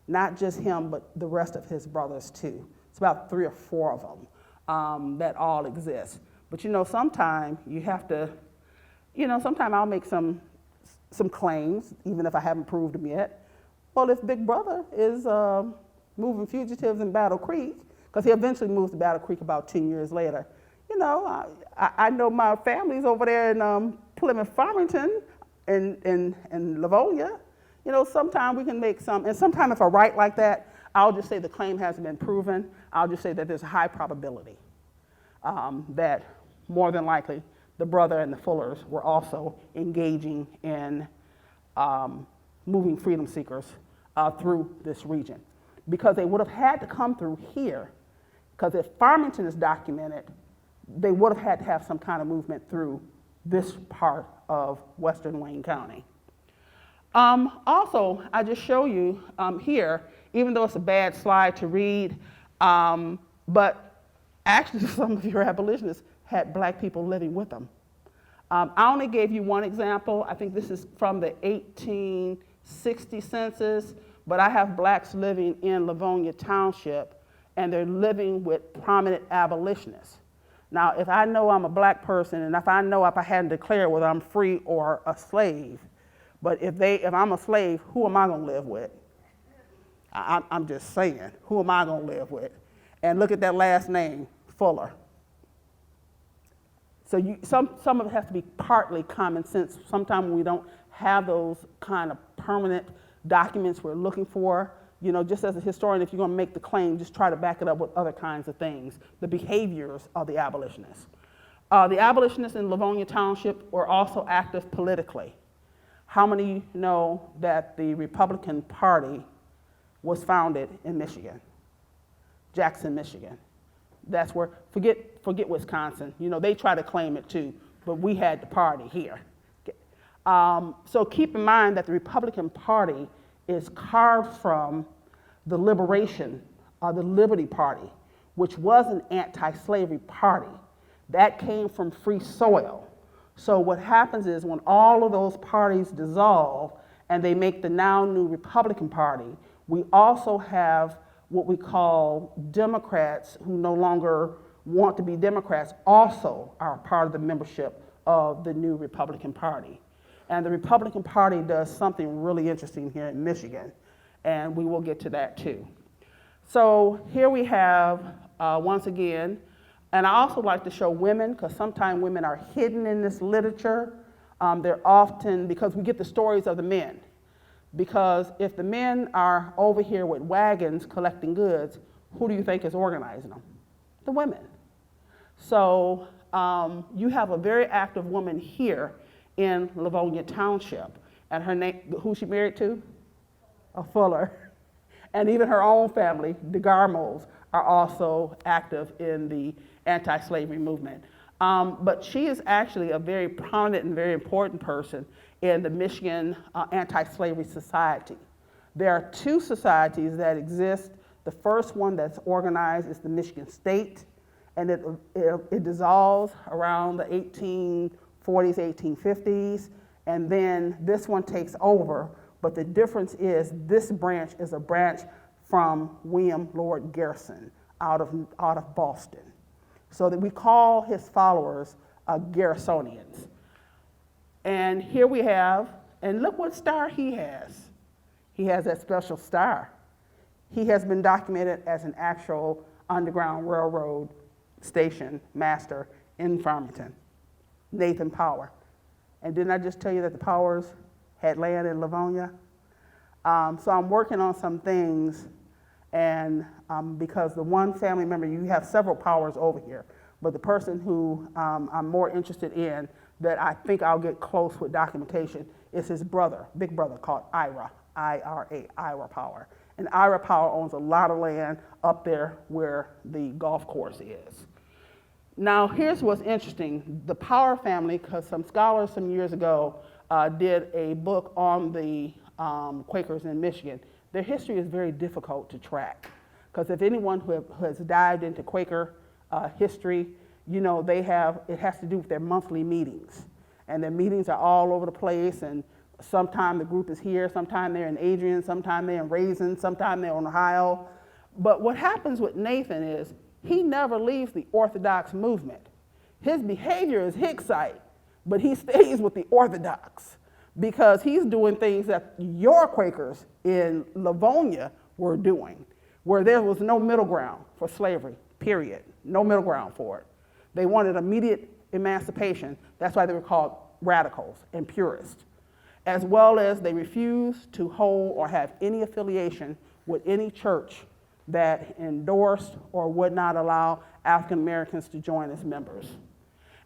Not just him, but the rest of his brothers too. It's about 3 or 4 of them that all exist. But you know, sometimes you have to, sometimes I'll make some claims, even if I haven't proved them yet. Well, if Big Brother is moving fugitives in Battle Creek, because he eventually moves to Battle Creek about 10 years later, I know my family's over there in Plymouth, Farmington, in Livonia. Sometimes we can make some, and sometimes if I write like that, I'll just say the claim hasn't been proven. I'll just say that there's a high probability that more than likely the brother and the Fullers were also engaging in moving freedom seekers through this region, because they would have had to come through here, because if Farmington is documented, they would have had to have some kind of movement through this part of Western Wayne County. Also, I just show you here, even though it's a bad slide to read, but actually some of your abolitionists had black people living with them. I only gave you one example. I think this is from the 60 census, but I have blacks living in Livonia Township, and they're living with prominent abolitionists. Now, if I know I'm a black person, and if I know if I hadn't declared whether I'm free or a slave, but if I'm a slave, who am I gonna live with? I'm just saying, who am I gonna live with? And look at that last name, Fuller. So some of it has to be partly common sense. Sometimes when we don't have those kind of permanent documents we're looking for, just as a historian, if you're gonna make the claim, just try to back it up with other kinds of things, the behaviors of the abolitionists. The abolitionists in Livonia Township were also active politically. How many know that the Republican Party was founded in Michigan, Jackson, Michigan? That's where, forget Wisconsin. They try to claim it too, but we had the party here. So keep in mind that the Republican Party is carved from the Liberation, or the Liberty Party, which was an anti-slavery party. That came from free soil. So what happens is when all of those parties dissolve and they make the now new Republican Party, we also have what we call Democrats who no longer want to be Democrats also are part of the membership of the new Republican Party. And the Republican Party does something really interesting here in Michigan, and we will get to that too. So here we have, once again, and I also like to show women, because sometimes women are hidden in this literature. They're often, because we get the stories of the men. Because if the men are over here with wagons collecting goods, who do you think is organizing them? The women. So you have a very active woman here in Livonia Township. And her name, who she married to? A Fuller. And even her own family, the Garmos, are also active in the anti-slavery movement. But she is actually a very prominent and very important person in the Michigan Anti-Slavery Society. There are two societies that exist. The first one that's organized is the Michigan State, and it dissolves around the 1840s, 1850s, and then this one takes over. But the difference is this branch is a branch from William Lord Garrison out of Boston. So that we call his followers Garrisonians. And here we have, and look what star he has. He has that special star. He has been documented as an actual Underground Railroad station master in Farmington, Nathan Power. And didn't I just tell you that the Powers had land in Livonia? So I'm working on some things, and because the one family member, you have several Powers over here, but the person who I'm more interested in that I think I'll get close with documentation is his brother, big brother, called Ira, I-R-A, Ira Power. And Ira Power owns a lot of land up there where the golf course is. Now, here's what's interesting. The Power family, because some scholars some years ago did a book on the Quakers in Michigan. Their history is very difficult to track, because if anyone who has dived into Quaker history, it has to do with their monthly meetings. And their meetings are all over the place, and sometime the group is here, sometime they're in Adrian, sometime they're in Raisin, sometime they're in Ohio. But what happens with Nathan is he never leaves the Orthodox movement. His behavior is Hicksite, but he stays with the Orthodox because he's doing things that your Quakers in Livonia were doing, where there was no middle ground for slavery, period. No middle ground for it. They wanted immediate emancipation. That's why they were called radicals and purists. As well as they refused to hold or have any affiliation with any church that endorsed or would not allow African Americans to join as members.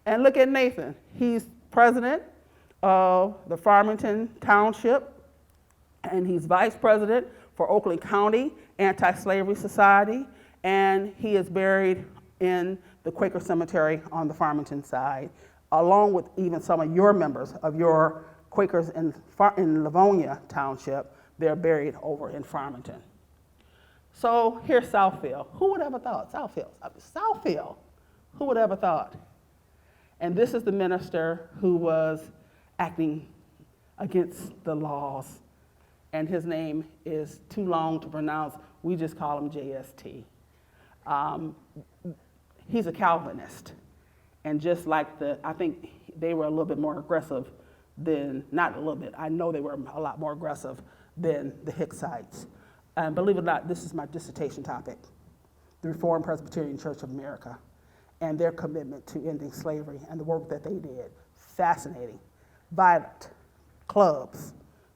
And look at Nathan. He's president of the Farmington Township, and he's vice president for Oakland County Anti-Slavery Society, and he is buried in the Quaker Cemetery on the Farmington side, along with even some of your members of your Quakers in Livonia Township. They're buried over in Farmington. So here's Southfield. Who would ever thought? Southfield. Who would ever thought? And this is the minister who was acting against the laws. and his name is too long to pronounce. We just call him JST. He's a Calvinist, and just like I think they were a little bit more aggressive than, not a little bit, I know they were a lot more aggressive than the Hicksites. And believe it or not, this is my dissertation topic, the Reformed Presbyterian Church of America and their commitment to ending slavery and the work that they did. Fascinating. Violent, clubs,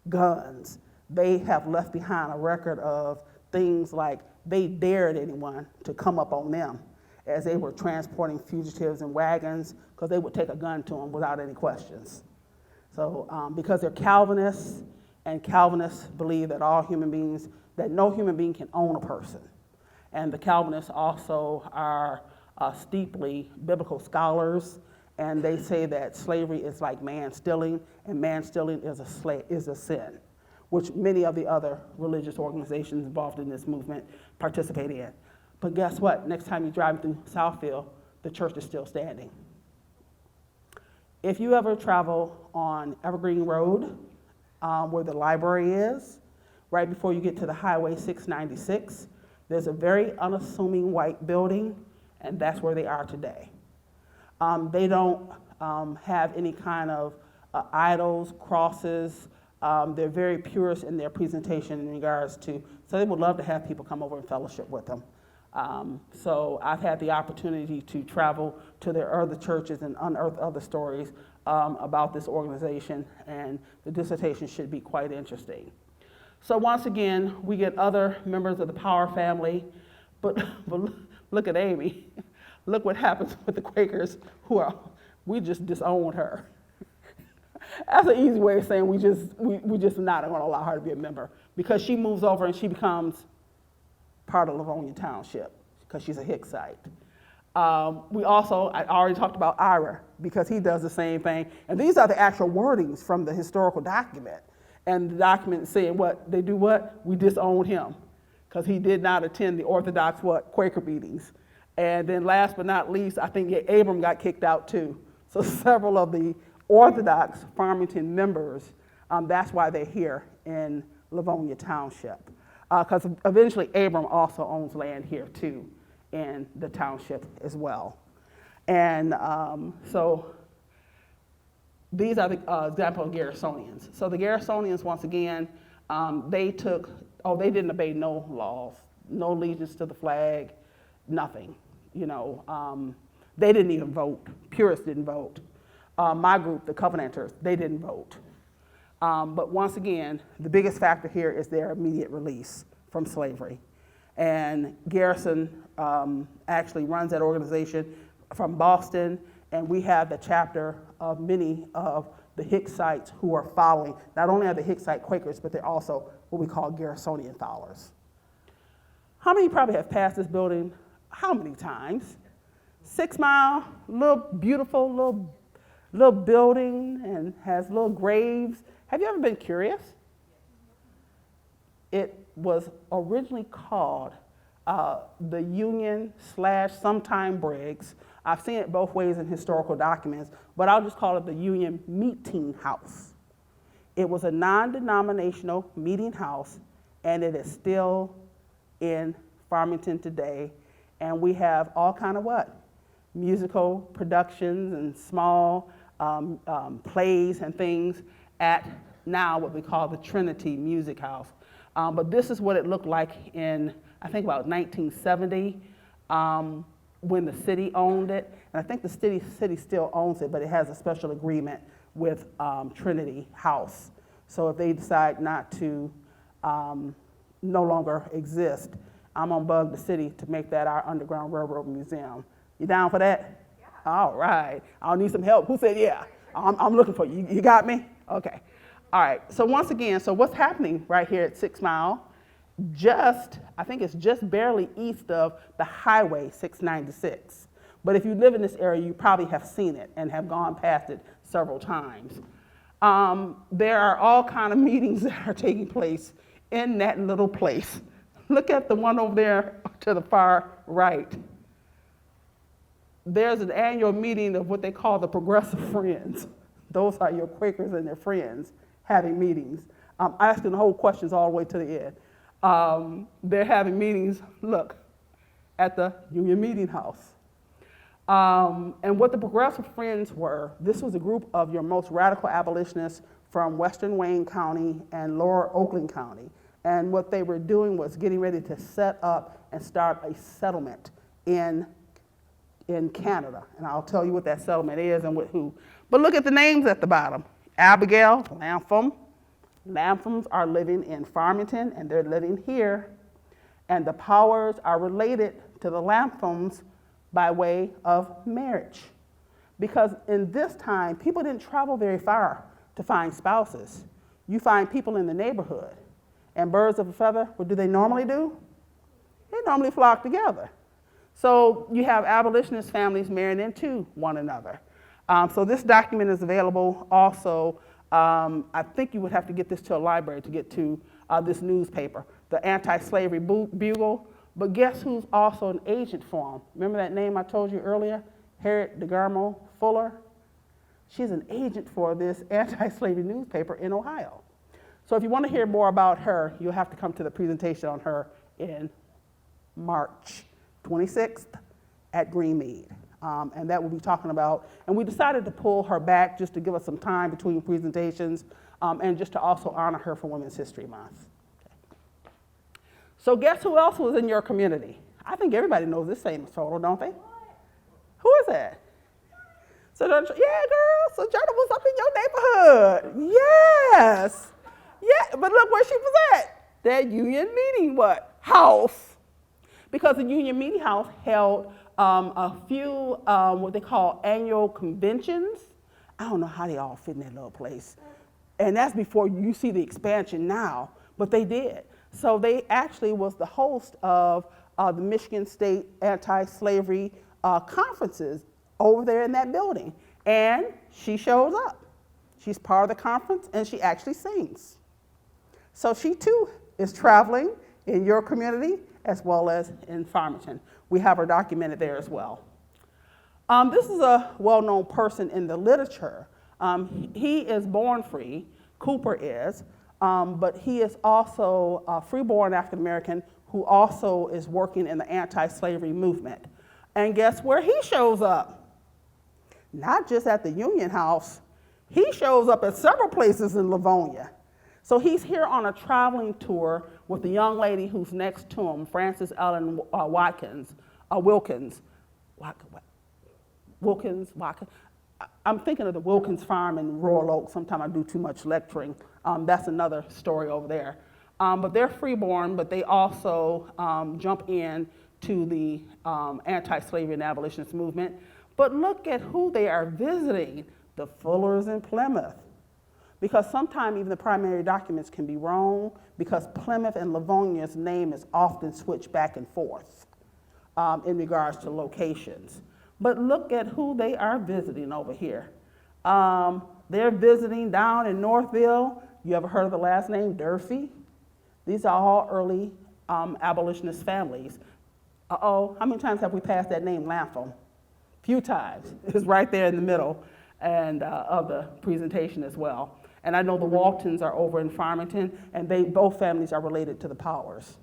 guns. They have left behind a record of things like they dared anyone to come up on them as they were transporting fugitives in wagons, because they would take a gun to them without any questions. So because they're Calvinists, and Calvinists believe that all human beings, that no human being can own a person. And the Calvinists also are steeply biblical scholars, and they say that slavery is like man stealing, and man stealing is a sin, which many of the other religious organizations involved in this movement participate in. But guess what? Next time you drive through Southfield, the church is still standing. If you ever travel on Evergreen Road, where the library is, right before you get to the Highway 696, there's a very unassuming white building, and that's where they are today. They don't have any kind of idols, crosses. They're very purist in their presentation in regards to, so they would love to have people come over and fellowship with them. So I've had the opportunity to travel to their other churches and unearth other stories about this organization, and the dissertation should be quite interesting. So once again, we get other members of the Power family, but look at Amy. Look what happens with the Quakers we just disowned her. That's an easy way of saying we just not going to allow her to be a member, because she moves over and she becomes part of Livonia Township because she's a Hicksite. I already talked about Ira, because he does the same thing. And these are the actual wordings from the historical document. And the document saying what? They do what? We disowned him because he did not attend the Orthodox Quaker meetings. And then last but not least, I think Abram got kicked out too. So several of the Orthodox Farmington members, that's why they're here in Livonia Township. Because eventually Abram also owns land here too in the township as well. And so these are the example of Garrisonians. So the Garrisonians, once again, they didn't obey no laws, no allegiance to the flag, nothing. They didn't even vote. Purists didn't vote. My group, the Covenanters, they didn't vote. But once again, the biggest factor here is their immediate release from slavery. And Garrison actually runs that organization from Boston, and we have the chapter of many of the Hicksites who are following. Not only are they Hicksite Quakers, but they're also what we call Garrisonian followers. How many probably have passed this building? How many times? 6 Mile, beautiful little building, and has little graves. Have you ever been curious? It was originally called the Union / sometime Briggs. I've seen it both ways in historical documents, but I'll just call it the Union Meeting House. It was a non-denominational meeting house, and it is still in Farmington today. And we have all kind of musical productions and small plays and things at now what we call the Trinity Music House. But this is what it looked like in, I think, about 1970 when the city owned it. And I think the city still owns it, but it has a special agreement with Trinity House. So if they decide not to no longer exist, I'm gonna bug the city to make that our Underground Railroad Museum. You down for that? Yeah. All right. I'll need some help. Who said yeah? I'm looking for you. You got me? Okay. All right. So once again, so what's happening right here at 6 Mile? I think it's just barely east of the Highway 696. But if you live in this area, you probably have seen it and have gone past it several times. There are all kind of meetings that are taking place in that little place. Look at the one over there to the far right. There's an annual meeting of what they call the Progressive Friends. Those are your Quakers and their friends having meetings. I'm asking the whole questions all the way to the end. They're having meetings, look, at the Union Meeting House. And what the Progressive Friends were, this was a group of your most radical abolitionists from Western Wayne County and Lower Oakland County. And what they were doing was getting ready to set up and start a settlement in Canada. And I'll tell you what that settlement is and with who. But look at the names at the bottom. Abigail, Lapham. Laphams are living in Farmington, and they're living here. And the Powers are related to the Laphams by way of marriage. Because in this time, people didn't travel very far to find spouses. You find people in the neighborhood. And birds of a feather, what do they normally do? They normally flock together. So you have abolitionist families marrying into one another. So this document is available also. I think you would have to get this to a library to get to this newspaper, the Anti-Slavery Bugle. But guess who's also an agent for them? Remember that name I told you earlier? Harriet DeGarmo Fuller? She's an agent for this anti-slavery newspaper in Ohio. So if you want to hear more about her, you'll have to come to the presentation on her in March 26th at Greenmead. And that we'll be talking about. And we decided to pull her back just to give us some time between presentations and just to also honor her for Women's History Month. Okay. So guess who else was in your community? I think everybody knows this famous photo, don't they? Who is that? Sojourner, yeah, girl, Sojourner was up in your neighborhood. Yes. Yeah, but look where she was at. That Union Meeting House. Because the Union Meeting House held a few what they call annual conventions. I don't know how they all fit in that little place. And that's before you see the expansion now, but they did. So they actually was the host of the Michigan State anti-slavery conferences over there in that building. And she shows up. She's part of the conference and she actually sings. So she too is traveling in your community as well as in Farmington. We have her documented there as well. This is a well-known person in the literature. He is born free, Cooper is, but he is also a free-born African-American who also is working in the anti-slavery movement. And guess where he shows up? Not just at the Union House, he shows up at several places in Livonia. So he's here on a traveling tour with the young lady who's next to him, Frances Ellen Wilkins. I'm thinking of the Wilkins Farm in Royal Oak. Sometimes I do too much lecturing. That's another story over there. But they're freeborn, but they also jump in to the anti-slavery and abolitionist movement. But look at who they are visiting, the Fullers in Plymouth. Because sometimes even the primary documents can be wrong because Plymouth and Livonia's name is often switched back and forth in regards to locations. But look at who they are visiting over here. They're visiting down in Northville. You ever heard of the last name Durfee? These are all early abolitionist families. Uh-oh, how many times have we passed that name, Lapham? Few times. It's right there in the middle and of the presentation as well. And I know the Waltons are over in Farmington, and both families are related to the Powers.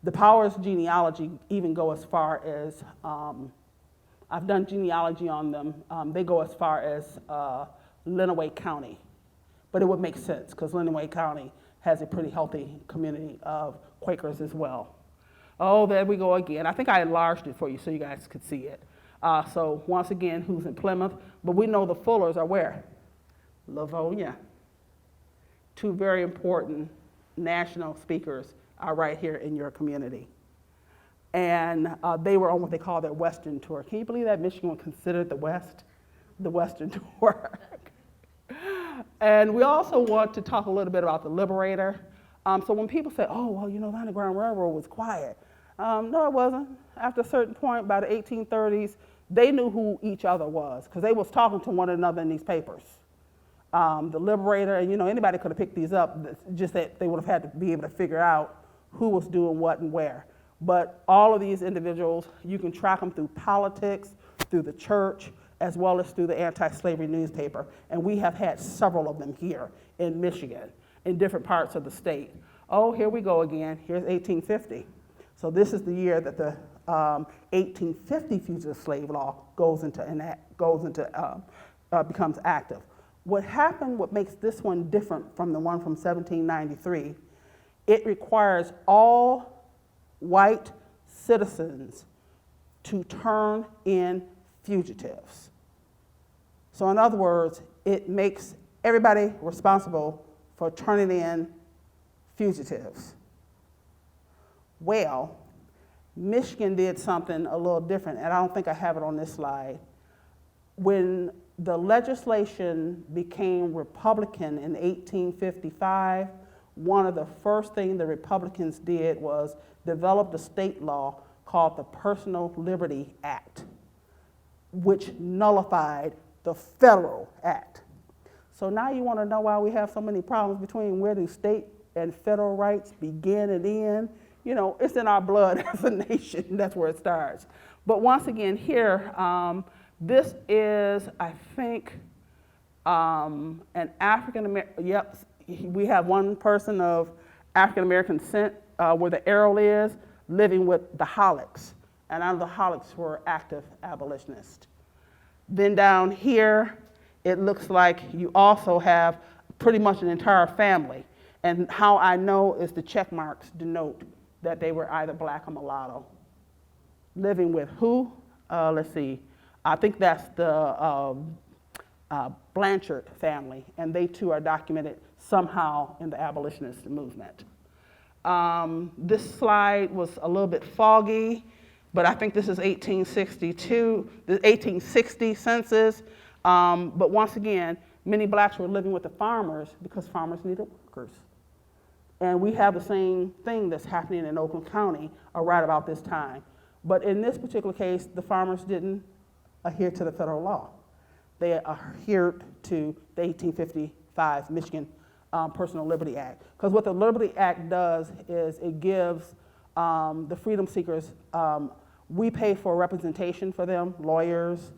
The Powers genealogy even go as far as, I've done genealogy on them, they go as far as Lenawee County. But it would make sense, because Lenawee County has a pretty healthy community of Quakers as well. Oh, there we go again. I think I enlarged it for you so you guys could see it. So once again, who's in Plymouth? But we know the Fullers are where? Livonia. Two very important national speakers are right here in your community. And they were on what they call their Western tour. Can you believe that Michigan was considered the Western tour? And we also want to talk a little bit about the Liberator. So when people say, oh, well, you know, the Underground Railroad was quiet. No, it wasn't. After a certain point, by the 1830s, they knew who each other was because they was talking to one another in these papers. The Liberator, and you know, anybody could have picked these up, just that they would have had to be able to figure out who was doing what and where. But all of these individuals, you can track them through politics, through the church, as well as through the anti-slavery newspaper. And we have had several of them here in Michigan. in different parts of the state. Oh, here we go again. Here's 1850. So this is the year that the 1850 fugitive slave law becomes active. What happened, what makes this one different from the one from 1793, it requires all white citizens to turn in fugitives. So in other words, it makes everybody responsible for turning in fugitives. Well, Michigan did something a little different, and I don't think I have it on this slide. When the legislation became Republican in 1855, one of the first things the Republicans did was develop a state law called the Personal Liberty Act, which nullified the federal act. So now you want to know why we have so many problems between where do state and federal rights begin and end. You know, it's in our blood as a nation. That's where it starts. But once again, here, this is, I think, an African-American, yep, we have one person of African-American descent where the arrow is, living with the Hollicks. And none of the Hollicks were active abolitionists. Then down here, it looks like you also have pretty much an entire family. And how I know is the check marks denote that they were either black or mulatto. Living with who? Let's see. I think that's the Blanchard family, and they too are documented somehow in the abolitionist movement. This slide was a little bit foggy, but I think this is 1862, the 1860 census. But once again, many blacks were living with the farmers because farmers needed workers. And we have the same thing that's happening in Oakland County right about this time. But in this particular case, the farmers didn't adhere to the federal law. They adhered to the 1855 Michigan Personal Liberty Act. Because what the Liberty Act does is it gives the freedom seekers, we pay for representation for them, lawyers.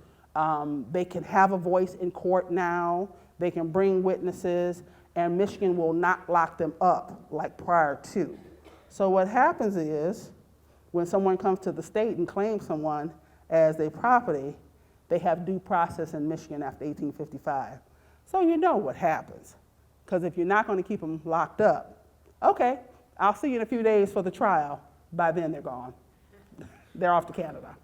They can have a voice in court now. They can bring witnesses, and Michigan will not lock them up like prior to. So what happens is, when someone comes to the state and claims someone as their property, they have due process in Michigan after 1855. So you know what happens. Because if you're not going to keep them locked up, okay, I'll see you in a few days for the trial. By then they're gone. They're off to Canada.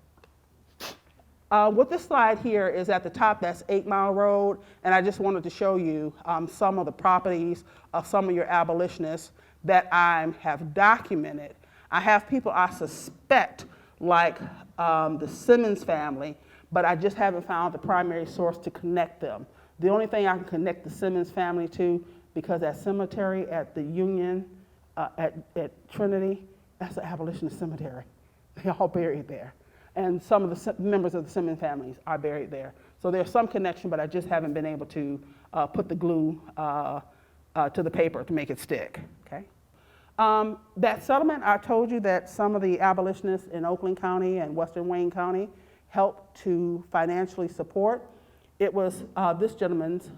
What this slide here is at the top, that's 8 Mile Road, and I just wanted to show you some of the properties of some of your abolitionists that I have documented. I have people I suspect, like the Simmons family, but I just haven't found the primary source to connect them. The only thing I can connect the Simmons family to, because that cemetery at the Union, at Trinity, that's an abolitionist cemetery. They're all buried there. And some of the members of the Simmons families are buried there. So there's some connection, but I just haven't been able to put the glue to the paper to make it stick, okay? That settlement, I told you that some of the abolitionists in Oakland County and Western Wayne County helped to financially support. It was this gentleman's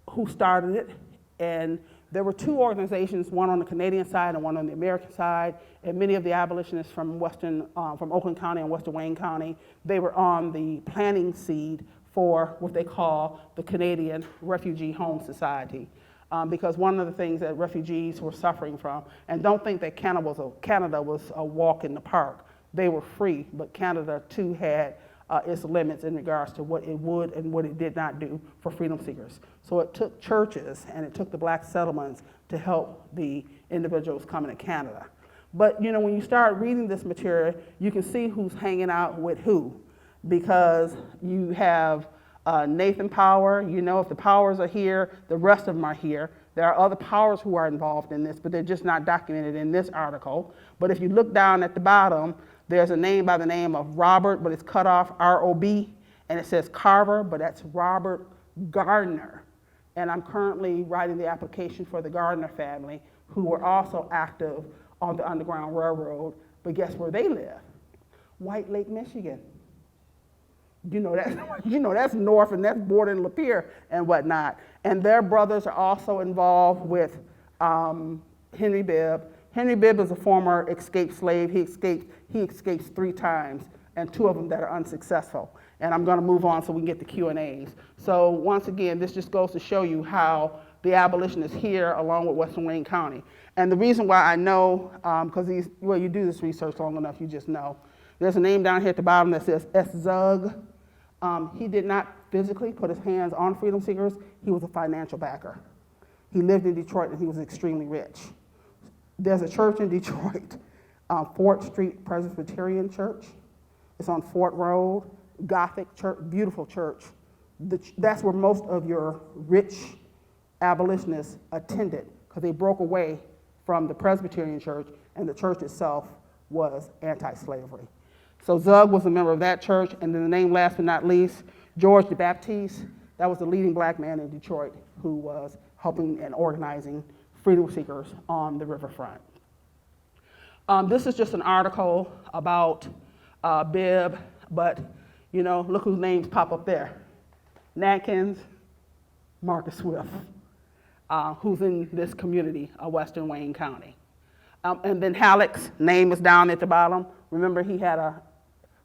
who started it, and there were two organizations, one on the Canadian side and one on the American side, and many of the abolitionists from Oakland County and Western Wayne County, they were on the planning seed for what they call the Canadian Refugee Home Society. Because one of the things that refugees were suffering from, and don't think that Canada was a walk in the park. They were free, but Canada too had its limits in regards to what it would and what it did not do for freedom seekers. So it took churches and it took the black settlements to help the individuals coming to Canada. But you know, when you start reading this material, you can see who's hanging out with who, because you have Nathan Power. You know, if the Powers are here, the rest of them are here. There are other Powers who are involved in this, but they're just not documented in this article. But if you look down at the bottom, there's a name by the name of Robert, but it's cut off, R-O-B, and it says Carver, but that's Robert Gardner. And I'm currently writing the application for the Gardner family, who were also active on the Underground Railroad, but guess where they live? White Lake, Michigan. That's north and that's bordering Lapeer and whatnot. And their brothers are also involved with Henry Bibb. Henry Bibb is a former escaped slave. He escapes 3 times, and 2 of them that are unsuccessful. And I'm going to move on so we can get the Q&As. So once again, this just goes to show you how the abolition is here along with Western Wayne County. And the reason why I know, because you do this research long enough, you just know. There's a name down here at the bottom that says S. Zug. He did not physically put his hands on freedom seekers. He was a financial backer. He lived in Detroit and he was extremely rich. There's a church in Detroit, Fort Street Presbyterian Church. It's on Fort Road, Gothic church, beautiful church. That's where most of your rich abolitionists attended, because they broke away from the Presbyterian church, and the church itself was anti-slavery. So Zug was a member of that church, and then the name last but not least, George the Baptiste. That was the leading black man in Detroit who was helping and organizing freedom seekers on the riverfront. This is just an article about Bibb, but look whose names pop up there. Natkins, Marcus Swift, who's in this community of Western Wayne County. And then Halleck's name is down at the bottom. Remember, he had a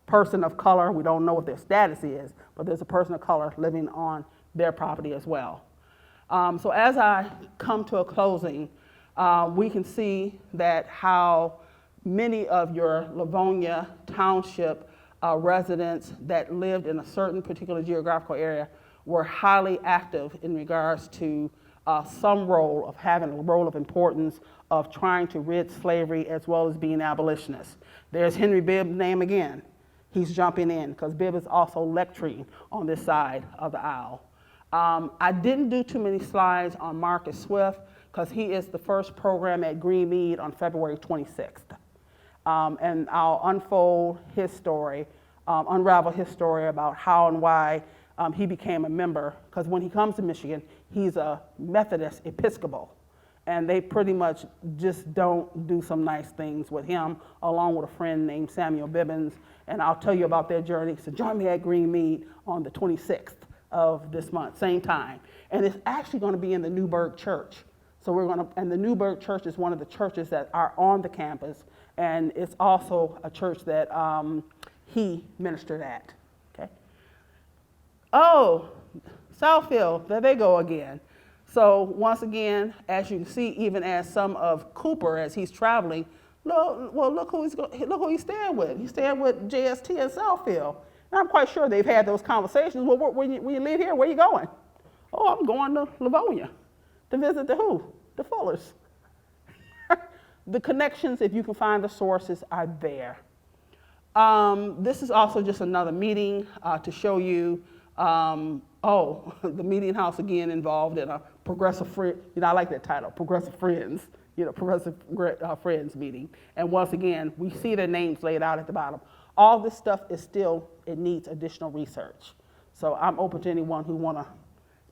person of color. We don't know what their status is, but there's a person of color living on their property as well. So as I come to a closing, we can see that how many of your Livonia Township residents that lived in a certain particular geographical area were highly active in regards to some role of having a role of importance of trying to rid slavery as well as being abolitionists. There's Henry Bibb's name again. He's jumping in because Bibb is also lecturing on this side of the aisle. I didn't do too many slides on Marcus Swift because he is the first program at Greenmead on February 26th. And I'll unfold his story, unravel his story about how and why he became a member, because when he comes to Michigan, he's a Methodist Episcopal, and they pretty much just don't do some nice things with him, along with a friend named Samuel Bibbins, and I'll tell you about their journey. So join me at Greenmead on the 26th of this month, same time, and it's actually going to be in the Newburgh Church. So and the Newburgh Church is one of the churches that are on the campus, and it's also a church that he ministered at. Okay. Oh, Southfield, there they go again. So once again, as you can see, even as some of Cooper, as he's traveling, look who he's staying with. He's staying with JST in Southfield. And I'm quite sure they've had those conversations. Well, when you leave here, where are you going? Oh, I'm going to Livonia to visit the who? The Fullers. The connections, if you can find the sources, are there. This is also just another meeting to show you, the meeting house again involved in a progressive friend, I like that title, Progressive Friends, Progressive Friends meeting. And once again, we see their names laid out at the bottom. All this stuff is still, it needs additional research. So I'm open to anyone who want to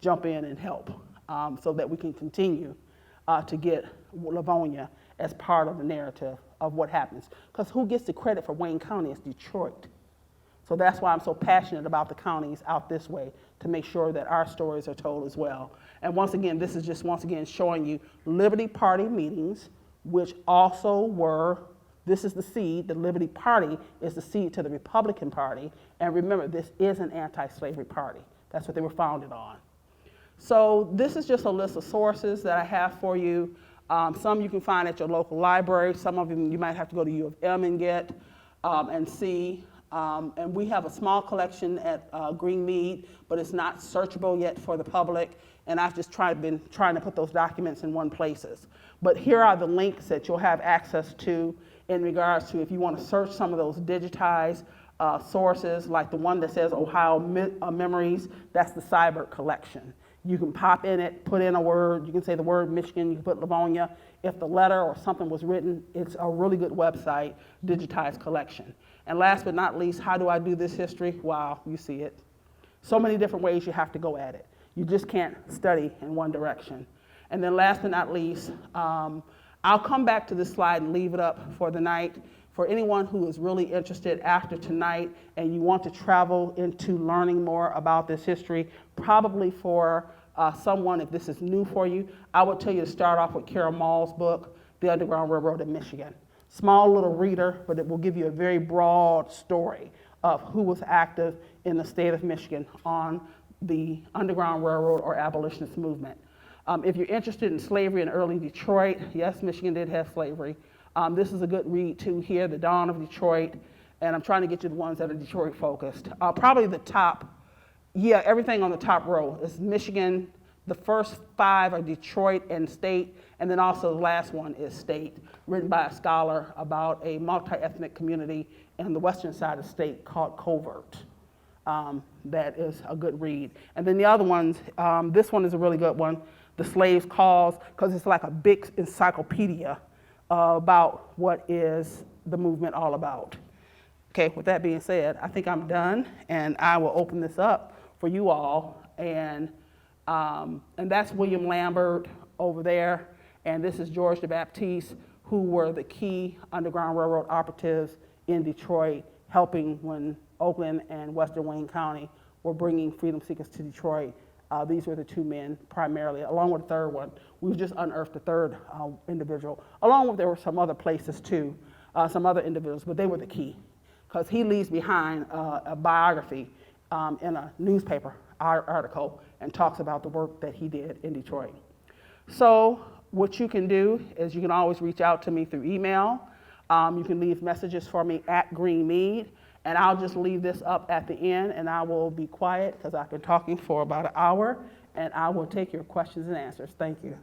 jump in and help so that we can continue to get Livonia as part of the narrative of what happens. Because who gets the credit for Wayne County is Detroit. So that's why I'm so passionate about the counties out this way, to make sure that our stories are told as well. And once again, this is just showing you Liberty Party meetings, which also were, this is the seed, the Liberty Party is the seed to the Republican Party. And remember, this is an anti-slavery party. That's what they were founded on. So this is just a list of sources that I have for you. Some you can find at your local library. Some of them you might have to go to U of M and get and see. And we have a small collection at Greenmead, but it's not searchable yet for the public. And I've just been trying to put those documents in one places. But here are the links that you'll have access to in regards to if you want to search some of those digitized sources, like the one that says Ohio Memories, that's the Seibert collection. You can pop in it, put in a word, you can say the word Michigan, you can put Livonia. If the letter or something was written, it's a really good website, digitized collection. And last but not least, how do I do this history? Wow, you see it. So many different ways you have to go at it. You just can't study in one direction. And then last but not least, I'll come back to this slide and leave it up for the night. For anyone who is really interested after tonight and you want to travel into learning more about this history, probably for someone, if this is new for you, I would tell you to start off with Carol Mall's book, The Underground Railroad in Michigan. Small little reader, but it will give you a very broad story of who was active in the state of Michigan on the Underground Railroad or abolitionist movement. If you're interested in slavery in early Detroit, yes, Michigan did have slavery. This is a good read too here, The Dawn of Detroit, and I'm trying to get you the ones that are Detroit focused. Probably the top, yeah, everything on the top row is Michigan. The first 5 are Detroit and state, and then also the last one is state, written by a scholar about a multi-ethnic community in the western side of the state called Covert. That is a good read. And then the other ones, this one is a really good one, The Slave's Cause, because it's like a big encyclopedia about what is the movement all about. Okay, with that being said, I think I'm done, and I will open this up for you all. And that's William Lambert over there, and this is George the Baptiste, who were the key Underground Railroad operatives in Detroit, helping when Oakland and Western Wayne County were bringing freedom seekers to Detroit. These were the 2 men primarily, along with the third one. We've just unearthed the third individual, along with there were some other places too, some other individuals, but they were the key, because he leaves behind a biography in a newspaper article and talks about the work that he did in Detroit. So what you can do is you can always reach out to me through email. You can leave messages for me at Greenmead, and I'll just leave this up at the end, and I will be quiet because I've been talking for about an hour, and I will take your questions and answers. Thank you.